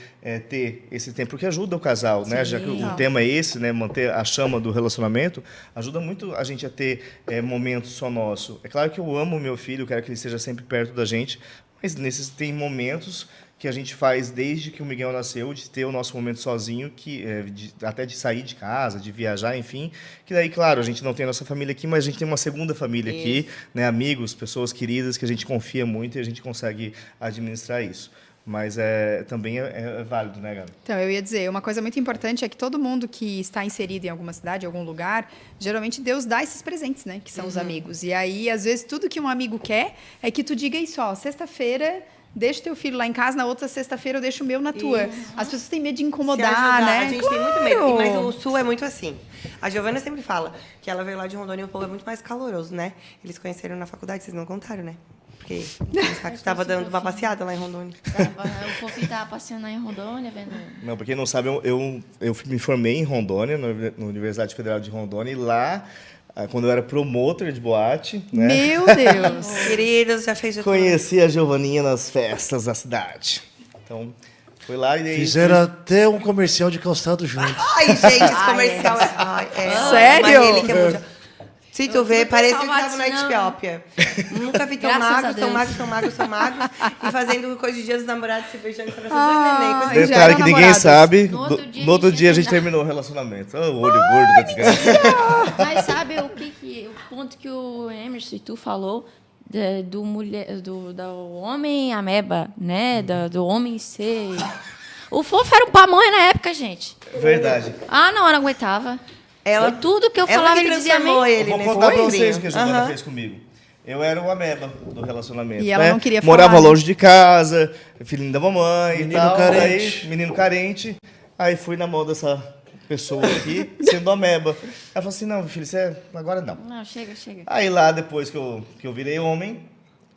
ter esse tempo, porque ajuda o casal, né? Já que o tema é esse, né? Manter a chama do relacionamento, ajuda muito a gente a ter momentos só nosso. É claro que eu amo meu filho, quero que ele esteja sempre perto da gente, mas tem momentos que a gente faz desde que o Miguel nasceu, de ter o nosso momento sozinho, até de sair de casa, de viajar, enfim. Que daí, claro, a gente não tem a nossa família aqui, mas a gente tem uma segunda família aqui, né? Amigos, pessoas queridas que a gente confia muito e a gente consegue administrar isso. Mas também é válido, né, Gabi? Então, eu ia dizer, uma coisa muito importante é que todo mundo que está inserido em alguma cidade, em algum lugar, geralmente Deus dá esses presentes, né? Que são os amigos. E aí, às vezes, tudo que um amigo quer é que tu diga isso, ó, sexta-feira... Deixa o teu filho lá em casa, na outra sexta-feira eu deixo o meu na tua. As pessoas têm medo de incomodar, né? A gente tem muito medo, mas o Sul é muito assim. A Giovana sempre fala que ela veio lá de Rondônia e o povo é muito mais caloroso, né? Eles conheceram na faculdade, vocês não contaram, né? Porque você estava dando uma passeada lá em Rondônia. O povo estava passeando lá em Rondônia, vendo... Não, pra quem não sabe, eu me formei em Rondônia, na Universidade Federal de Rondônia, e lá... Quando eu era promotor de boate, né? Meu Deus! Queridos, já fez de tudo. Conheci a Giovaninha nas festas da cidade. Então, foi lá e... Fizeram até um comercial de calçado junto. Ai, gente, esse comercial Sério? Uma relíquia mundial. Se tu vê, parece que eu salvado, tava na não. Etiópia. Nunca vi tão Graças a magros, tão Deus. magros, tão magros, tão magros. E fazendo coisa de dia dos namorados, se beijando e falando dois neném. Coisa já Detalhe eram que ninguém namorados. sabe, No outro dia a gente terminou o relacionamento. Oh, o olho gordo da desgraça. Mas sabe o ponto que o Emerson e tu falou do homem ameba, né? Do homem ser... O fofo era o pamonha na época, gente. Verdade. Ah, não, eu não aguentava. Tudo que eu ela falava, que ele dizia transformou amém. ele Vou nesse contar pra fofinho. vocês o que a Giovana fez comigo. Eu era o ameba do relacionamento. E ela né? não queria Morava falar, né? longe de casa, filhinho da mamãe Menino e tal. carente. Aí, menino carente. Aí fui na mão dessa pessoa aqui, sendo ameba. Ela falou assim, não, filho, agora não. Não, chega. Aí lá, depois que eu virei homem,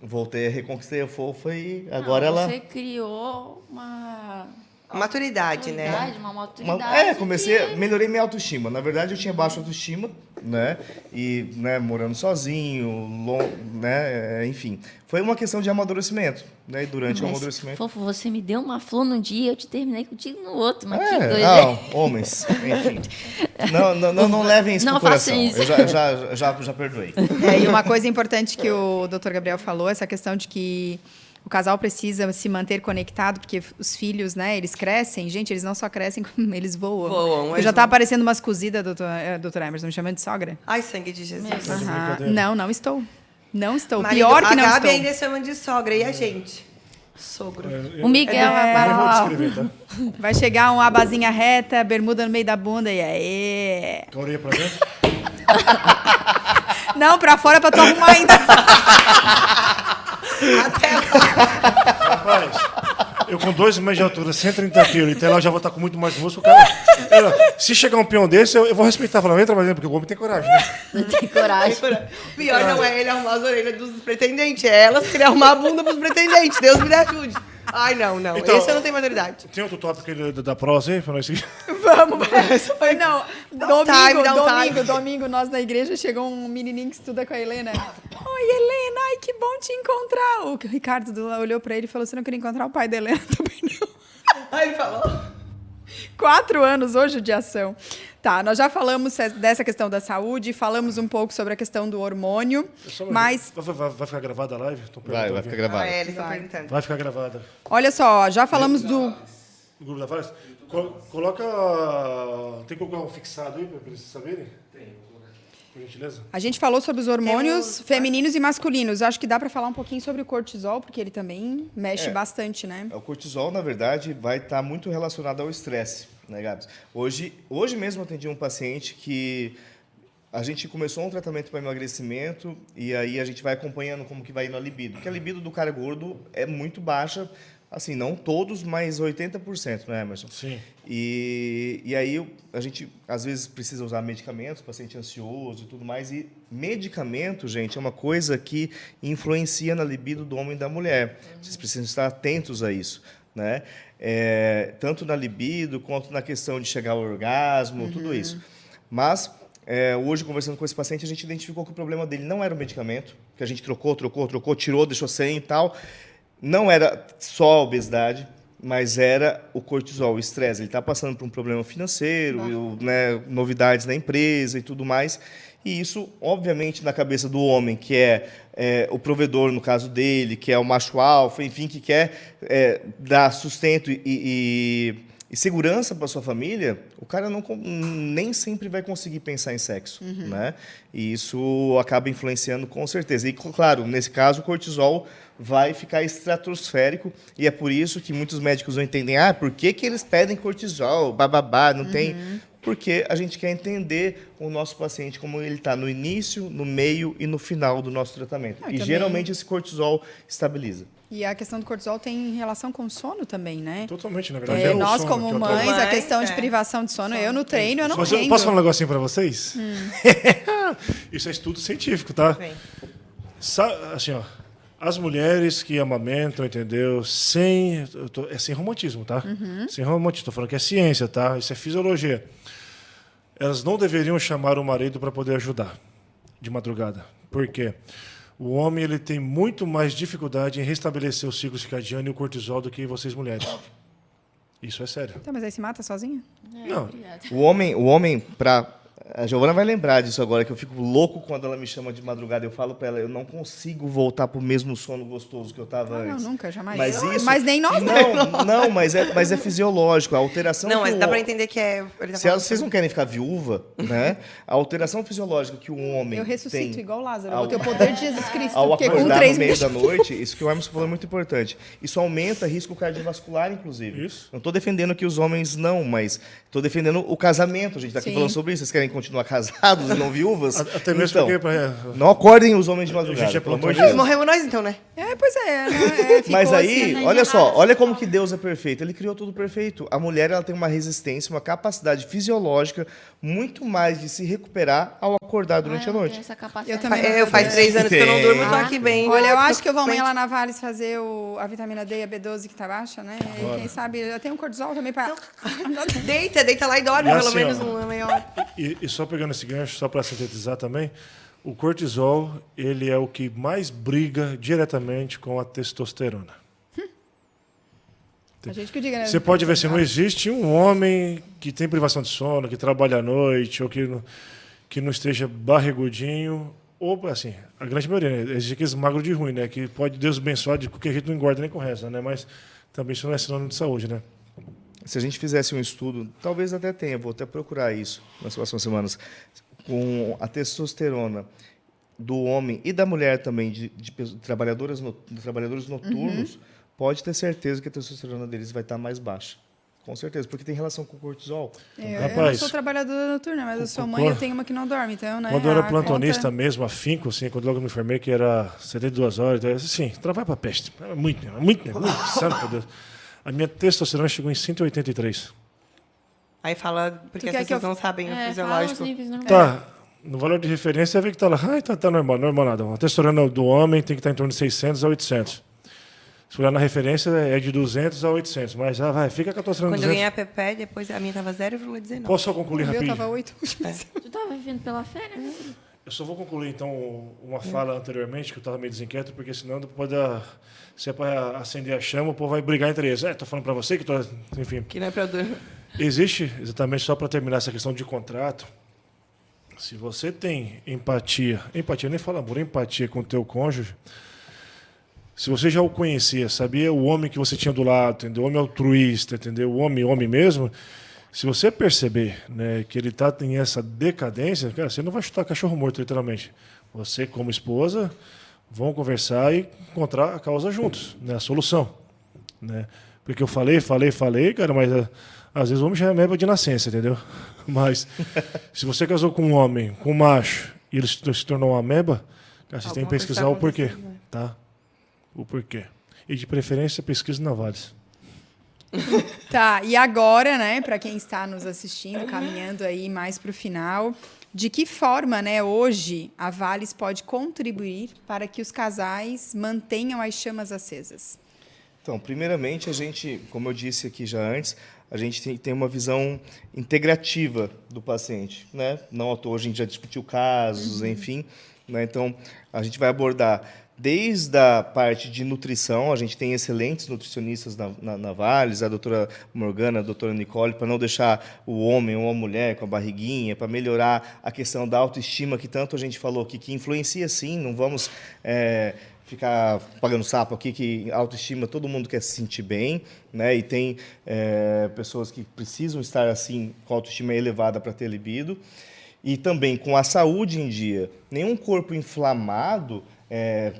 voltei, reconquistei a fofa e agora ela... Você criou uma... Maturidade, né? Uma maturidade. Melhorei minha autoestima. Na verdade, eu tinha baixa autoestima, né? E, né, morando sozinho, né? Enfim, foi uma questão de amadurecimento, né? E durante o amadurecimento... Fofo, você me deu uma flor num dia, eu te terminei contigo no outro, mas que doido. Homens, enfim. Não levem isso Não pro coração. façam isso. Eu já perdoei. E uma coisa importante que o Dr. Gabriel falou, essa questão de que o casal precisa se manter conectado, porque os filhos, né, eles crescem. Gente, eles não só crescem, como eles voam. Voam, Eu já tá aparecendo umas cozidas, doutor Emerson, me chamando de sogra. Ai, sangue de Jesus. Não estou. Não estou. Marido, Pior que não a Gabi estou. ainda chama de sogra. E a gente? Sogro. O Miguel Eu nem vou vai. descrever, tá? Vai chegar uma abazinha reta, bermuda no meio da bunda e aí. Com a orelha pra dentro. Não, pra fora pra tu arrumar ainda. Rapaz, eu com 2 metros de altura, 130 quilos, e até lá eu já vou estar com muito mais músculo. Cara, se chegar um peão desse, eu vou respeitar. Falar, entra mais dentro, porque o homem tem coragem, né? Tem coragem. Pior não é ele arrumar as orelhas dos pretendentes, é elas querem arrumar a bunda pros pretendentes. Deus me ajude. Ai, não. Então, Esse eu não tenho maturidade. Tem outro tópico aí da prosa aí, pra nós seguir? Vamos. Não, time. domingo, nós na igreja, chegou um menininho que estuda com a Helena. Oi, Helena, ai, que bom te encontrar. O Ricardo olhou pra ele e falou, você não queria encontrar o pai da Helena? Também não. Aí ele falou. 4 anos hoje de ação. Tá, nós já falamos dessa questão da saúde, falamos um pouco sobre a questão do hormônio, mas Vai ficar gravada a live? Tô Vai perguntando ficar aqui. gravado. Eles estão perguntando. Vai ficar gravada. olha só, já falamos do... O grupo da Vales? Coloca... Tem que colocar um fixado aí, pra eles saberem? Tem, vou colocar. Por gentileza. A gente falou sobre os hormônios femininos e masculinos. Acho que dá para falar um pouquinho sobre o cortisol, porque ele também mexe bastante, né? O cortisol, na verdade, vai estar muito relacionado ao estresse, né, Gabs? Hoje mesmo eu atendi um paciente que a gente começou um tratamento para emagrecimento e aí a gente vai acompanhando como que vai indo a libido. Porque a libido do cara gordo é muito baixa, assim, não todos, mas 80%, né, Emerson? Sim. E aí a gente, às vezes, precisa usar medicamentos, paciente ansioso e tudo mais. E medicamento, gente, é uma coisa que influencia na libido do homem e da mulher. Vocês precisam estar atentos a isso, né? Tanto na libido, quanto na questão de chegar ao orgasmo, tudo isso. Mas, hoje, conversando com esse paciente, a gente identificou que o problema dele não era o medicamento, que a gente trocou, tirou, deixou sem e tal. Não era só a obesidade, mas era o cortisol, o estresse. Ele está passando por um problema financeiro, né, novidades na empresa e tudo mais. E isso, obviamente, na cabeça do homem, que é o provedor, no caso dele, que é o macho alfa, enfim, que quer dar sustento e segurança para sua família, o cara nem sempre vai conseguir pensar em sexo, né? E isso acaba influenciando com certeza. E, claro, nesse caso, o cortisol vai ficar estratosférico e é por isso que muitos médicos não entendem, por que eles pedem cortisol, bababá, não tem... Porque a gente quer entender o nosso paciente, como ele está no início, no meio e no final do nosso tratamento. E também... geralmente esse cortisol estabiliza. E a questão do cortisol tem relação com o sono também, né? Totalmente, na verdade. O Nós, sono, como que eu mães, trabalho. a questão de privação de sono, eu no treino, eu não Mas rendo. eu posso falar um negocinho pra vocês? Isso é estudo científico, tá? Vem. Assim, ó, as mulheres que amamentam, entendeu? Sem romantismo, tá? Sem romantismo. Tô falando que é ciência, tá? Isso é fisiologia. Elas não deveriam chamar o marido para poder ajudar de madrugada. Por quê? O homem ele tem muito mais dificuldade em restabelecer o ciclo circadiano e o cortisol do que vocês mulheres. Isso é sério. Tá, mas aí se mata sozinha? Não. O homem para... A Giovana vai lembrar disso agora, que eu fico louco quando ela me chama de madrugada. Eu falo para ela, eu não consigo voltar pro mesmo sono gostoso que eu estava Não, antes. nunca, jamais. Mas nem nós, né? Não, mas é fisiológico. A alteração Não, que mas o dá pra ho- entender que é... Ele tá Se falando vocês não querem ficar viúva, né? A alteração fisiológica que o homem Eu ressuscito tem igual Lázaro. Eu ao- vou ter o poder de Jesus Cristo. ao Porque com acordar 3 no me meio deixa... da noite, isso que o Emerson falou é muito importante. Isso aumenta risco cardiovascular, inclusive. Isso. Não estou defendendo que os homens não, mas estou defendendo o casamento. A gente está aqui Sim. falando sobre isso. Vocês querem continuar casados e não viúvas? Até mesmo Então, porque... não acordem os homens de A madrugada, gente é pelo amor de plantão. Deus. Morremos nós então, né? Pois é. Né? Ficou Mas aí, assim, olha só, olha como que Deus é perfeito. Ele criou tudo perfeito. A mulher ela tem uma resistência, uma capacidade fisiológica muito mais de se recuperar ao acordar durante a noite. Essa capacidade. Eu também. Eu faz 3 anos que eu não durmo, tô aqui bem. Olha, eu acho que eu vou amanhã lá na Vales fazer a vitamina D e a B12 que tá baixa, né? E quem sabe, eu tenho um cortisol também pra... Deita lá e dorme, E pelo assim, menos ó, uma meia hora. E só pegando esse gancho, só para sintetizar também, o cortisol ele é o que mais briga diretamente com a testosterona. A gente que diga, né? Você pode ver assim, não existe um homem que tem privação de sono, que trabalha à noite, ou que não esteja barrigudinho, ou assim, a grande maioria, né? Existe aqueles magros de ruim, né? Que pode Deus abençoar, de qualquer jeito não engorda nem com reza, né? Mas também isso não é sinônimo de saúde, né? Se a gente fizesse um estudo, talvez até tenha, vou até procurar isso nas próximas semanas, com a testosterona do homem e da mulher também, de trabalhadores noturnos, pode ter certeza que a testosterona deles vai estar mais baixa. Com certeza, porque tem relação com o cortisol. Eu não Rapaz, sou trabalhadora noturna, mas eu sou mãe, eu tenho uma que não dorme, então, né? Quando eu era a plantonista conta- mesmo, afinco, assim, quando logo me informei que era 72 horas, então, assim, trabalho pra peste. É muito, santo Deus. A minha testosterona chegou em 183. Aí fala, porque Tu as quer que pessoas eu- não sabem o Fala os fisiológico. níveis normais. Tá, no valor de referência, você vê que tá lá, tá normal, normal nada. A testosterona do homem tem que estar em torno de 600 a 800. Se olhar na referência, é de 200 a 800, mas já vai, fica com a testosterona Quando eu 200. ganhei a PP, depois a minha tava 0,19. Posso só concluir O meu rapidinho? tava 8. Tu tava vivendo pela fé, né? Eu só vou concluir, então, uma fala anteriormente, que eu estava meio desinquieto, porque senão pode, se é para acender a chama, o povo vai brigar entre eles. Tô falando para você que tô, enfim. Que não é pra dor. Existe, exatamente só para terminar essa questão de contrato, se você tem empatia nem fala amor, empatia com o teu cônjuge, se você já o conhecia, sabia o homem que você tinha do lado, entendeu? O homem altruísta, entendeu? O homem mesmo, se você perceber, né, que ele está em essa decadência, cara, você não vai chutar cachorro morto, literalmente. Você, como esposa, vão conversar e encontrar a causa juntos, né, a solução. Né? Porque eu falei, cara, mas às vezes o homem já é meba de nascença, entendeu? Mas se você casou com um homem, com um macho, e ele se tornou uma meba, cara, vocês têm que Alguma coisa pesquisar tá o porquê. acontecendo, né? Tá? O porquê. E de preferência, pesquisa na Vales. Tá, e agora, né, para quem está nos assistindo, caminhando aí mais para o final, de que forma, né, hoje a Vales pode contribuir para que os casais mantenham as chamas acesas? Então, primeiramente, a gente, como eu disse aqui já antes, a gente tem uma visão integrativa do paciente, né? Não à toa, a gente já discutiu casos, enfim, né? Então, a gente vai abordar desde a parte de nutrição, a gente tem excelentes nutricionistas na Vales, a doutora Morgana, a doutora Nicole, para não deixar o homem ou a mulher com a barriguinha, para melhorar a questão da autoestima, que tanto a gente falou aqui, que influencia sim, não vamos ficar pagando sapo aqui, que autoestima, todo mundo quer se sentir bem, né? E tem pessoas que precisam estar assim, com a autoestima elevada para ter libido. E também com a saúde em dia. Nenhum corpo inflamado,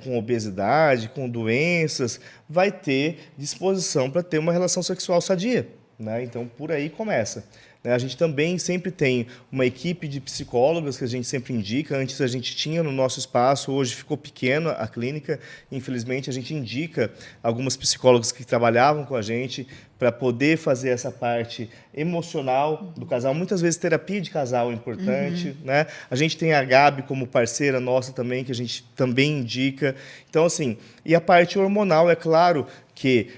com obesidade, com doenças, vai ter disposição para ter uma relação sexual sadia. Né? Então, por aí começa. A gente também sempre tem uma equipe de psicólogas que a gente sempre indica. Antes a gente tinha no nosso espaço, hoje ficou pequena a clínica. Infelizmente, a gente indica algumas psicólogas que trabalhavam com a gente para poder fazer essa parte emocional do casal. Muitas vezes terapia de casal é importante. Né? A gente tem a Gabi como parceira nossa também, que a gente também indica. Então, assim, e a parte hormonal, é claro que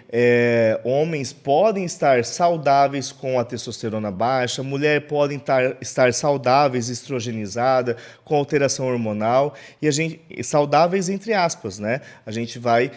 homens podem estar saudáveis com a testosterona baixa, mulheres podem estar saudáveis, estrogenizada, com alteração hormonal, e a gente, saudáveis entre aspas, né? A gente vai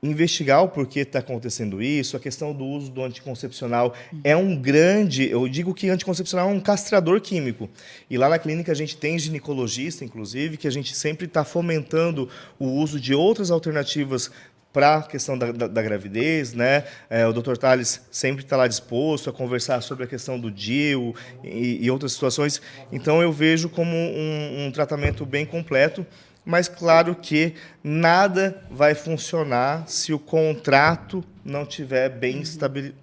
investigar o porquê está acontecendo isso. A questão do uso do anticoncepcional é um grande... Eu digo que anticoncepcional é um castrador químico. E lá na clínica a gente tem ginecologista, inclusive, que a gente sempre está fomentando o uso de outras alternativas para a questão da gravidez, né? O Dr. Tales sempre está lá disposto a conversar sobre a questão do DIU e outras situações. Então, eu vejo como um tratamento bem completo, mas claro que nada vai funcionar se o contrato não estiver bem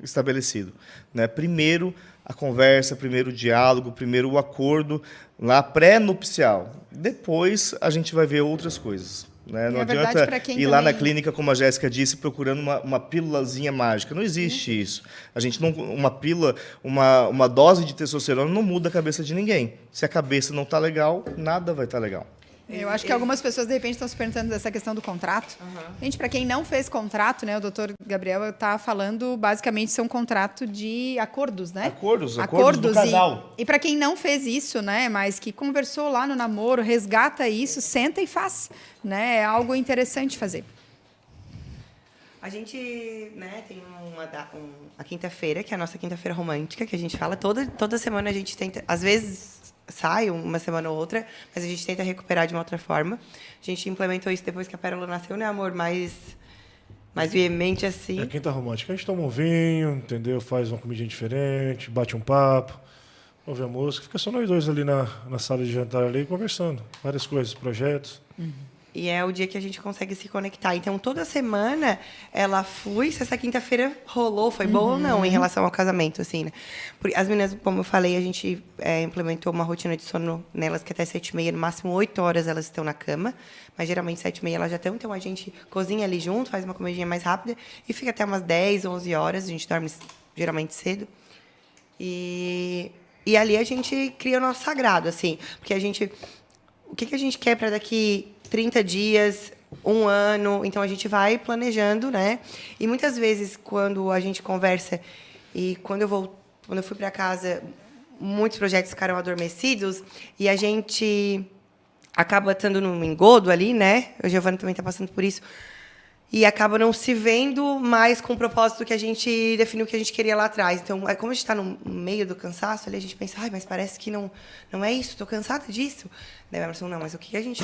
estabelecido. Né? Primeiro a conversa, primeiro o diálogo, primeiro o acordo lá pré-nupcial. Depois a gente vai ver outras coisas. Né? Não adianta ir lá na clínica, como a Jéssica disse, procurando uma pílulazinha mágica. Não existe isso. A gente não, uma pílula, uma dose de testosterona não muda a cabeça de ninguém. Se a cabeça não está legal, nada vai estar legal. Eu acho que algumas pessoas, de repente, estão se perguntando dessa questão do contrato. Gente, para quem não fez contrato, né, o doutor Gabriel está falando, basicamente, são contrato de acordos, né? Acordos do casal. E para quem não fez isso, né, mas que conversou lá no namoro, resgata isso, senta e faz. Né? É algo interessante fazer. A gente, né, tem a quinta-feira, que é a nossa quinta-feira romântica, que a gente fala. Toda semana a gente tenta... Às vezes sai uma semana ou outra, mas a gente tenta recuperar de uma outra forma. A gente implementou isso depois que a Pérola nasceu, né, amor? Mais veemente assim. É quinta romântica. A gente toma um vinho, entendeu? Faz uma comidinha diferente, bate um papo. ouvir a música. Fica só nós dois ali na sala de jantar ali, conversando. Várias coisas, projetos. E é o dia que a gente consegue se conectar. Então, toda semana, ela flui. Se essa quinta-feira rolou, foi boa ou não, em relação ao casamento, assim, né? As meninas, como eu falei, a gente implementou uma rotina de sono nelas, que até 7h30, no máximo 8 horas elas estão na cama. Mas, geralmente, 7h30 elas já estão. Então, a gente cozinha ali junto, faz uma comidinha mais rápida. E fica até umas 10, 11 horas. A gente dorme, geralmente, cedo. E ali a gente cria o nosso sagrado, assim. Porque a gente... O que a gente quer para daqui 30 dias, 1 ano? Então, a gente vai planejando, né? E, muitas vezes, quando a gente conversa... E quando eu fui para casa, muitos projetos ficaram adormecidos. E a gente acaba estando num engodo ali, né? O Giovanni também está passando por isso. E acaba não se vendo mais com o propósito que a gente definiu que a gente queria lá atrás. Então, como a gente está no meio do cansaço, ali a gente pensa, mas parece que não é isso, estou cansada disso. Daí a Emerson, não, mas o que a gente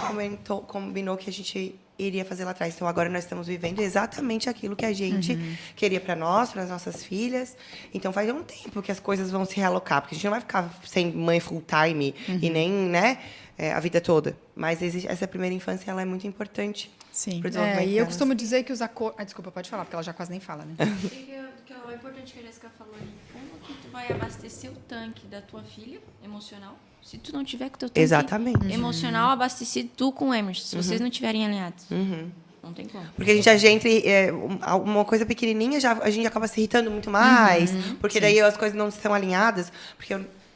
combinou que a gente iria fazer lá atrás? Então, agora nós estamos vivendo exatamente aquilo que a gente queria para nós, para as nossas filhas. Então, faz um tempo que as coisas vão se realocar, porque a gente não vai ficar sem mãe full-time e nem, né, a vida toda. Mas essa primeira infância, ela é muito importante. Sim. pro desenvolvimento E eu delas. costumo dizer que os acordos... desculpa, pode falar, porque ela já quase nem fala, né? Que é importante que a Jéssica falou ali. Como que tu vai abastecer o tanque da tua filha emocional se tu não tiver com o teu tanque Exatamente. emocional abastecido, tu com o Emerson, se vocês não estiverem alinhados? Não tem como. Porque a gente já entra uma coisa pequenininha, a gente acaba se irritando muito mais, porque daí as coisas não estão alinhadas.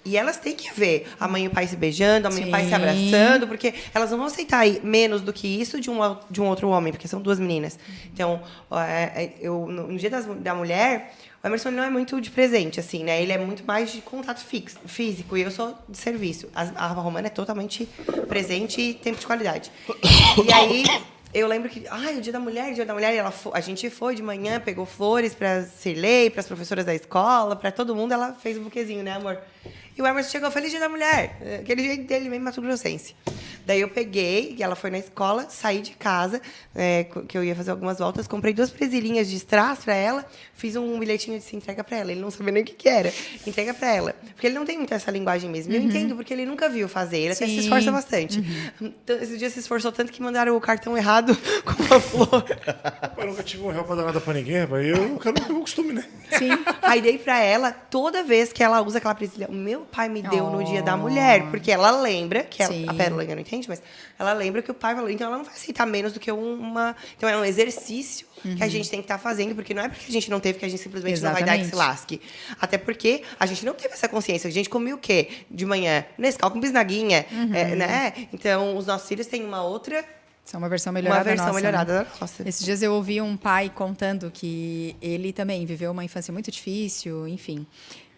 E elas têm que ver a mãe e o pai se beijando, a mãe e o pai se abraçando, porque elas não vão aceitar menos do que isso de um outro homem, porque são 2 meninas. Então, no Dia da Mulher, o Emerson não é muito de presente, assim, né? Ele é muito mais de contato físico, e eu sou de serviço. A Romana é totalmente presente e tempo de qualidade. E aí... Eu lembro que, o Dia da Mulher, a gente foi de manhã, pegou flores para Cirlei, para as professoras da escola, para todo mundo, ela fez um buquezinho, né, amor? E o Emerson chegou, feliz Dia da Mulher, aquele jeito dele, meio mato-grossense. Daí eu peguei, e ela foi na escola, saí de casa, que eu ia fazer algumas voltas, comprei 2 presilhinhas de strass para ela, fiz um bilhetinho de se entrega para ela. Ele não sabia nem o que era. Entrega para ela. Porque ele não tem muito essa linguagem mesmo. Eu entendo, porque ele nunca viu fazer. Ele até se esforça bastante. Então, esse dia se esforçou tanto que mandaram o cartão errado com uma flor. Eu nunca tive um real pra dar nada pra ninguém, rapaz. Eu nunca o costume, né? Sim. Aí dei pra ela, toda vez que ela usa aquela presilha, o meu pai me deu no Dia da Mulher, porque ela lembra, que a Pérola ainda não entende, mas ela lembra que o pai falou, então ela não vai aceitar menos do que uma... Então é um exercício que a gente tem que estar fazendo, porque não é porque a gente não teve que a gente simplesmente não vai dar que se lasque. Até porque a gente não teve essa consciência. A gente comia o quê? De manhã? Nescau com bisnaguinha, né? Então, os nossos filhos têm uma outra... São uma versão melhorada da nossa. nossa. Esses dias eu ouvi um pai contando que ele também viveu uma infância muito difícil, enfim.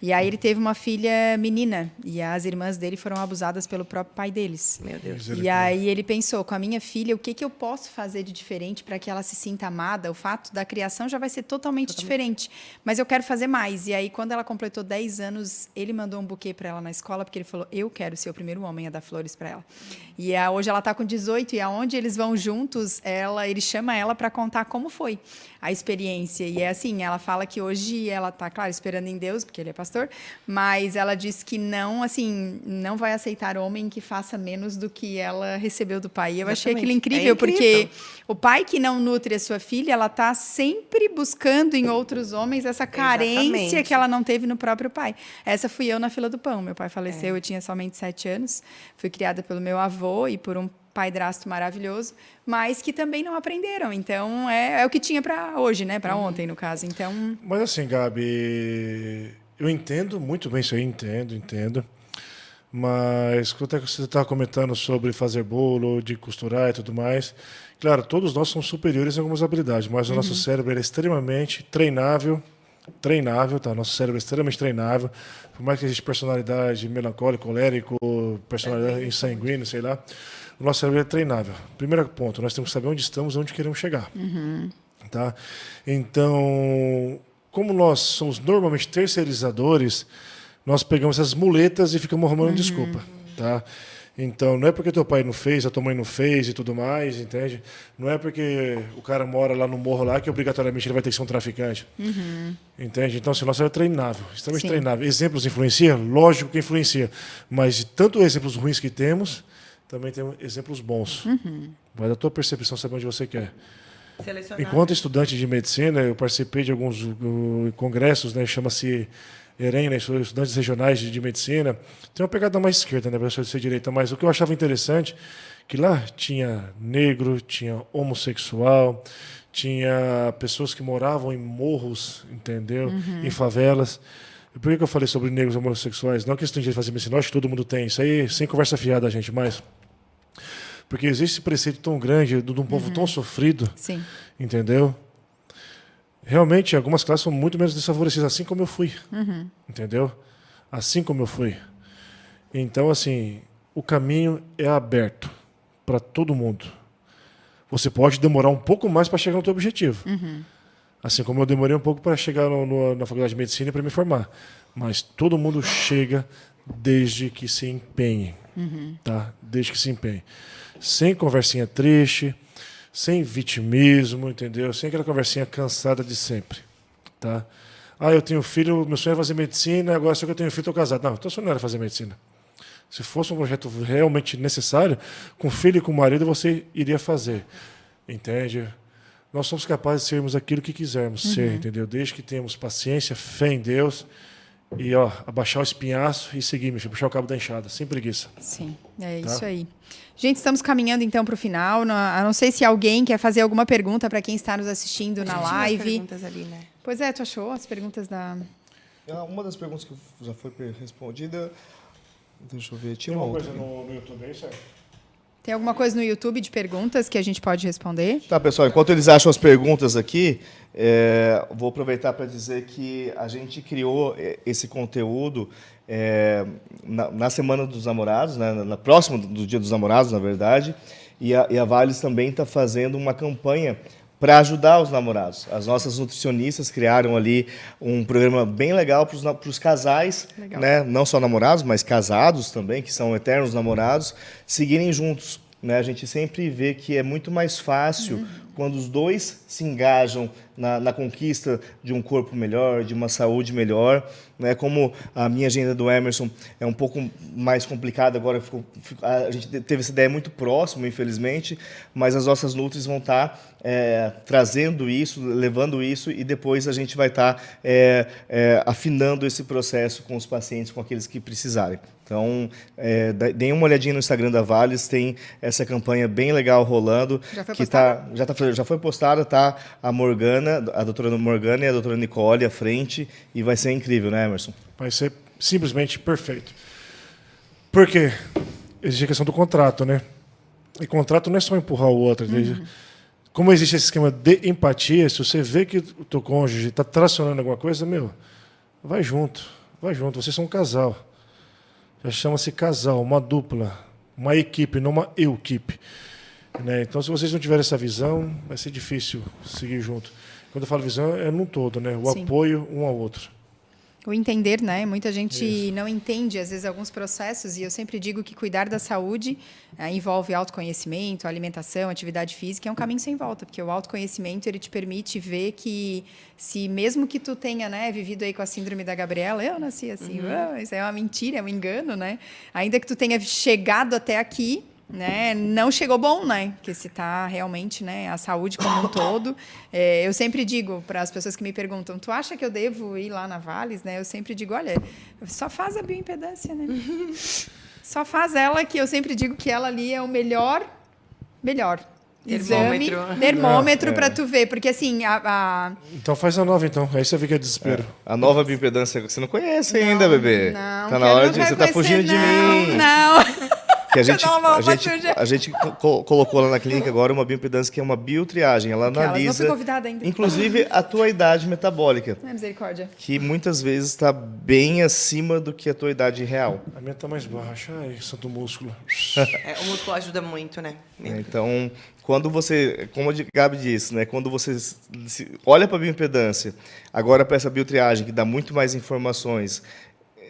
E aí ele teve uma filha menina e as irmãs dele foram abusadas pelo próprio pai deles. Meu Deus. E aí ele pensou, com a minha filha, o que eu posso fazer de diferente para que ela se sinta amada? O fato da criação já vai ser totalmente diferente, mas eu quero fazer mais. E aí, quando ela completou 10 anos, ele mandou um buquê para ela na escola, porque ele falou, eu quero ser o primeiro homem a dar flores para ela. E hoje ela está com 18, e aonde eles vão juntos, ele chama ela para contar como foi a experiência. E é assim, ela fala que hoje ela está, claro, esperando em Deus, porque ele é pastor, mas ela diz que não, assim, não vai aceitar homem que faça menos do que ela recebeu do pai. E eu achei aquilo incrível, porque o pai que não nutre a sua filha, ela está sempre buscando em outros homens essa carência que ela não teve no próprio pai. Essa fui eu na fila do pão. Meu pai faleceu, eu tinha somente 7 anos, fui criada pelo meu avô e por um padrasto maravilhoso, mas que também não aprenderam. Então, é o que tinha para hoje, né? Para ontem, no caso. Então... Mas assim, Gabi, eu entendo muito bem isso aí, entendo. Mas quando você estava comentando sobre fazer bolo, de costurar e tudo mais, claro, todos nós somos superiores em algumas habilidades, mas o nosso cérebro é extremamente treinável, tá? Nosso cérebro é extremamente treinável, por mais que exista personalidade melancólica, colérico, personalidade insanguínea, sei lá, o nosso cérebro é treinável. Primeiro ponto, nós temos que saber onde estamos e onde queremos chegar. Tá? Então, como nós somos normalmente terceirizadores, nós pegamos essas muletas e ficamos arrumando desculpa. Tá? Então, não é porque teu pai não fez, a tua mãe não fez e tudo mais, entende? Não é porque o cara mora lá no morro lá que obrigatoriamente ele vai ter que ser um traficante. Entende? Então, assim, nosso é treinável, extremamente Sim. treinável. Exemplos influencia? Lógico que influencia. Mas de tanto exemplos ruins que temos, também temos exemplos bons. Vai da tua percepção saber onde você quer. Selecionar. Enquanto estudante de medicina, eu participei de alguns congressos, né, chama-se EREM, né, estudantes regionais de medicina. Tem uma pegada mais esquerda, né, professor de ser direita, mas o que eu achava interessante que lá tinha negro, tinha homossexual, tinha pessoas que moravam em morros, entendeu? Em favelas. E por que eu falei sobre negros e homossexuais? Não é questão de fazer medicina, acho que todo mundo tem. Isso aí sem conversa fiada, gente, mas porque existe esse preceito tão grande de um povo tão sofrido, Sim. entendeu? Realmente, algumas classes são muito menos desfavorecidas, assim como eu fui, entendeu? Assim como eu fui. Então, assim, o caminho é aberto para todo mundo. Você pode demorar um pouco mais para chegar no teu objetivo. Assim como eu demorei um pouco para chegar na faculdade de medicina para me formar. Mas todo mundo chega desde que se empenhe. Tá? Desde que se empenhe. Sem conversinha triste, sem vitimismo, entendeu? Sem aquela conversinha cansada de sempre. Tá? Ah, eu tenho filho, meu sonho é fazer medicina, agora só que eu tenho filho, estou casado. Não, então sonho não era fazer medicina. Se fosse um projeto realmente necessário, com filho e com marido você iria fazer. Entende? Nós somos capazes de sermos aquilo que quisermos ser, entendeu? Desde que tenhamos paciência, fé em Deus e abaixar o espinhaço e seguir, meu filho, puxar o cabo da enxada, sem preguiça. Sim, é Tá? isso aí. Gente, estamos caminhando então para o final. A não sei se alguém quer fazer alguma pergunta para quem está nos assistindo na Tinha umas live. perguntas ali, né? Pois é, tu achou as perguntas da... Uma das perguntas que já foi respondida, deixa eu ver, Tem tinha uma uma coisa outra. no YouTube aí, certo? Tem alguma coisa no YouTube de perguntas que a gente pode responder? Tá, pessoal, enquanto eles acham as perguntas aqui, vou aproveitar para dizer que a gente criou esse conteúdo na Semana dos Namorados, né, na próxima do Dia dos Namorados, na verdade, e a Vales também está fazendo uma campanha para ajudar os namorados. As nossas nutricionistas criaram ali um programa bem legal para os casais, Legal. né, não só namorados, mas casados também, que são eternos namorados, seguirem juntos. Né? A gente sempre vê que é muito mais fácil quando os dois se engajam na conquista de um corpo melhor, de uma saúde melhor. Né? Como a minha agenda do Emerson é um pouco mais complicada, agora a gente teve essa ideia muito próxima, infelizmente, mas as nossas Nutris vão estar trazendo isso, levando isso, e depois a gente vai estar afinando esse processo com os pacientes, com aqueles que precisarem. Então, deem uma olhadinha no Instagram da Vales, tem essa campanha bem legal rolando. Já foi que postada? já foi postada, tá a Morgana, a doutora Morgana e a doutora Nicole à frente, e vai ser incrível, né, Emerson? Vai ser simplesmente perfeito. Por quê? Existe a questão do contrato, né? E contrato não é só empurrar o outro. Como existe esse esquema de empatia, se você vê que o teu cônjuge está tracionando alguma coisa, vai junto, vocês são um casal. Já chama-se casal, uma dupla, uma equipe, não uma eu-equipe. Né? Então, se vocês não tiverem essa visão, vai ser difícil seguir junto. Quando eu falo visão, é num todo, né? O Sim. apoio um ao outro. O entender, né? Muita gente não entende, às vezes, alguns processos, e eu sempre digo que cuidar da saúde envolve autoconhecimento, alimentação, atividade física, é um caminho sem volta, porque o autoconhecimento, ele te permite ver que, se mesmo que tu tenha, né, vivido aí com a síndrome da Gabriela, eu nasci assim, isso é uma mentira, é um engano, né? Ainda que tu tenha chegado até aqui, né, não chegou bom, né? Porque se tá realmente, né, a saúde como um todo. Eu sempre digo para as pessoas que me perguntam, tu acha que eu devo ir lá na Vales, né? Eu sempre digo, olha, só faz a bioimpedância, né? Só faz ela, que eu sempre digo que ela ali é o melhor exame, termômetro para tu ver, porque assim, Então faz a nova, então. Aí você vê que é desespero. A nova bioimpedância que você não conhece ainda, bebê. não, Tá na hora de... Você tá fugindo de mim. Não. Que Toma uma suja. a gente colocou lá na clínica agora uma bioimpedância que é uma biotriagem. Ela Aquelas, não analisa, fui convidada ainda. inclusive, a tua idade metabólica, Ai, misericórdia. que muitas vezes está bem acima do que a tua idade real. A minha tá mais baixa. Ai, santo músculo. O músculo ajuda muito, né? Então, quando você, como a Gabi disse, né, quando você olha para a bioimpedância, agora para essa biotriagem, que dá muito mais informações,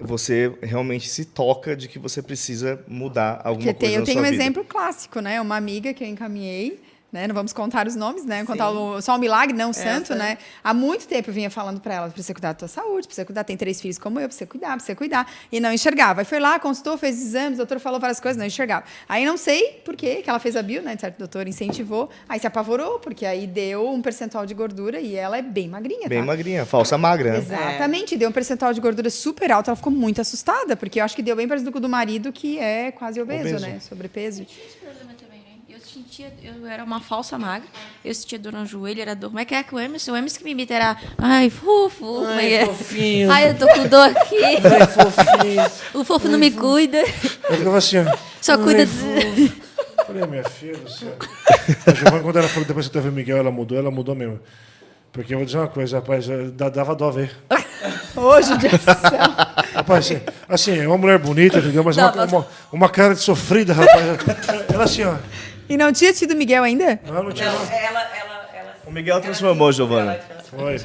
você realmente se toca de que você precisa mudar alguma coisa Eu na tenho sua um vida. exemplo clássico, né? Uma amiga que eu encaminhei, né? Não vamos contar os nomes, né? Contar só um milagre, não um santo, né? Há muito tempo eu vinha falando para ela, precisa cuidar da tua saúde, precisa cuidar, tem 3 filhos como eu, precisa cuidar. E não enxergava. Aí foi lá, consultou, fez exames, o doutor falou várias coisas, não enxergava. Aí não sei por quê, que ela fez a bio, né? Certo, o doutor incentivou, aí se apavorou, porque aí deu um percentual de gordura e ela é bem magrinha, Bem tá? magrinha, falsa magra, né? Exatamente, deu um percentual de gordura super alto, ela ficou muito assustada, porque eu acho que deu bem parecido com o do marido, que é quase obeso. Né? Sobrepeso. Tinha esse problema também, né? Eu era uma falsa magra, eu sentia dor no joelho, era dor. Como é que o Emerson? O Emerson que me imita era, ai, fofo. Ai, fofinho. Ai, eu tô com dor aqui. Ai, fofinho. O fofo não me cuida. Eu ficava assim, ó. Só cuida Falei, minha filha do céu. A Giovana, quando ela falou depois que teve o Miguel, ela mudou mesmo. Porque eu vou dizer uma coisa, rapaz, dava dó ver. Hoje, judiação. Rapaz, assim, é uma mulher bonita, entendeu? Mas uma cara de sofrida, rapaz. Ela assim, ó. E não tinha tido Miguel ainda? Não tinha. Não. O Miguel transformou, Giovana. Foi.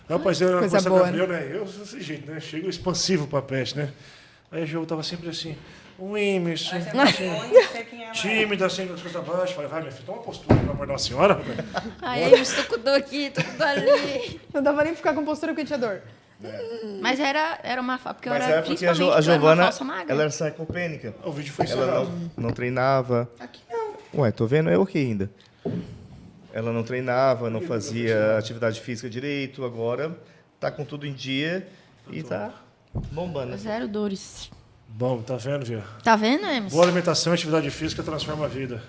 Rapaz, eu Coisa com boa, Gabriel, né? Eu sou desse jeito, né? Chego expansivo pra peste, né? Aí o jogo tava sempre assim. O Emerson, tímido, assim, com as coisas abaixo. Falei, vai, minha filha, toma uma postura, pelo amor de uma senhora, rapaz. Ai, Emerson, tô com dor aqui, tô com dor ali. Não dava nem pra ficar com postura porque tinha dor. Mas era uma porque eu Mas era é porque principalmente a porque eu era uma Giovana, falsa magra. ela era sarcopênica. O vídeo foi Ela encerrado. não treinava. Aqui não. Ué, tô vendo, é ok ainda. Ela não treinava, não fazia atividade física direito, agora tá com tudo em dia e tá bombando. Zero dores. Bom, tá vendo, viu? Tá vendo, Emerson? Boa alimentação e atividade física transforma a vida.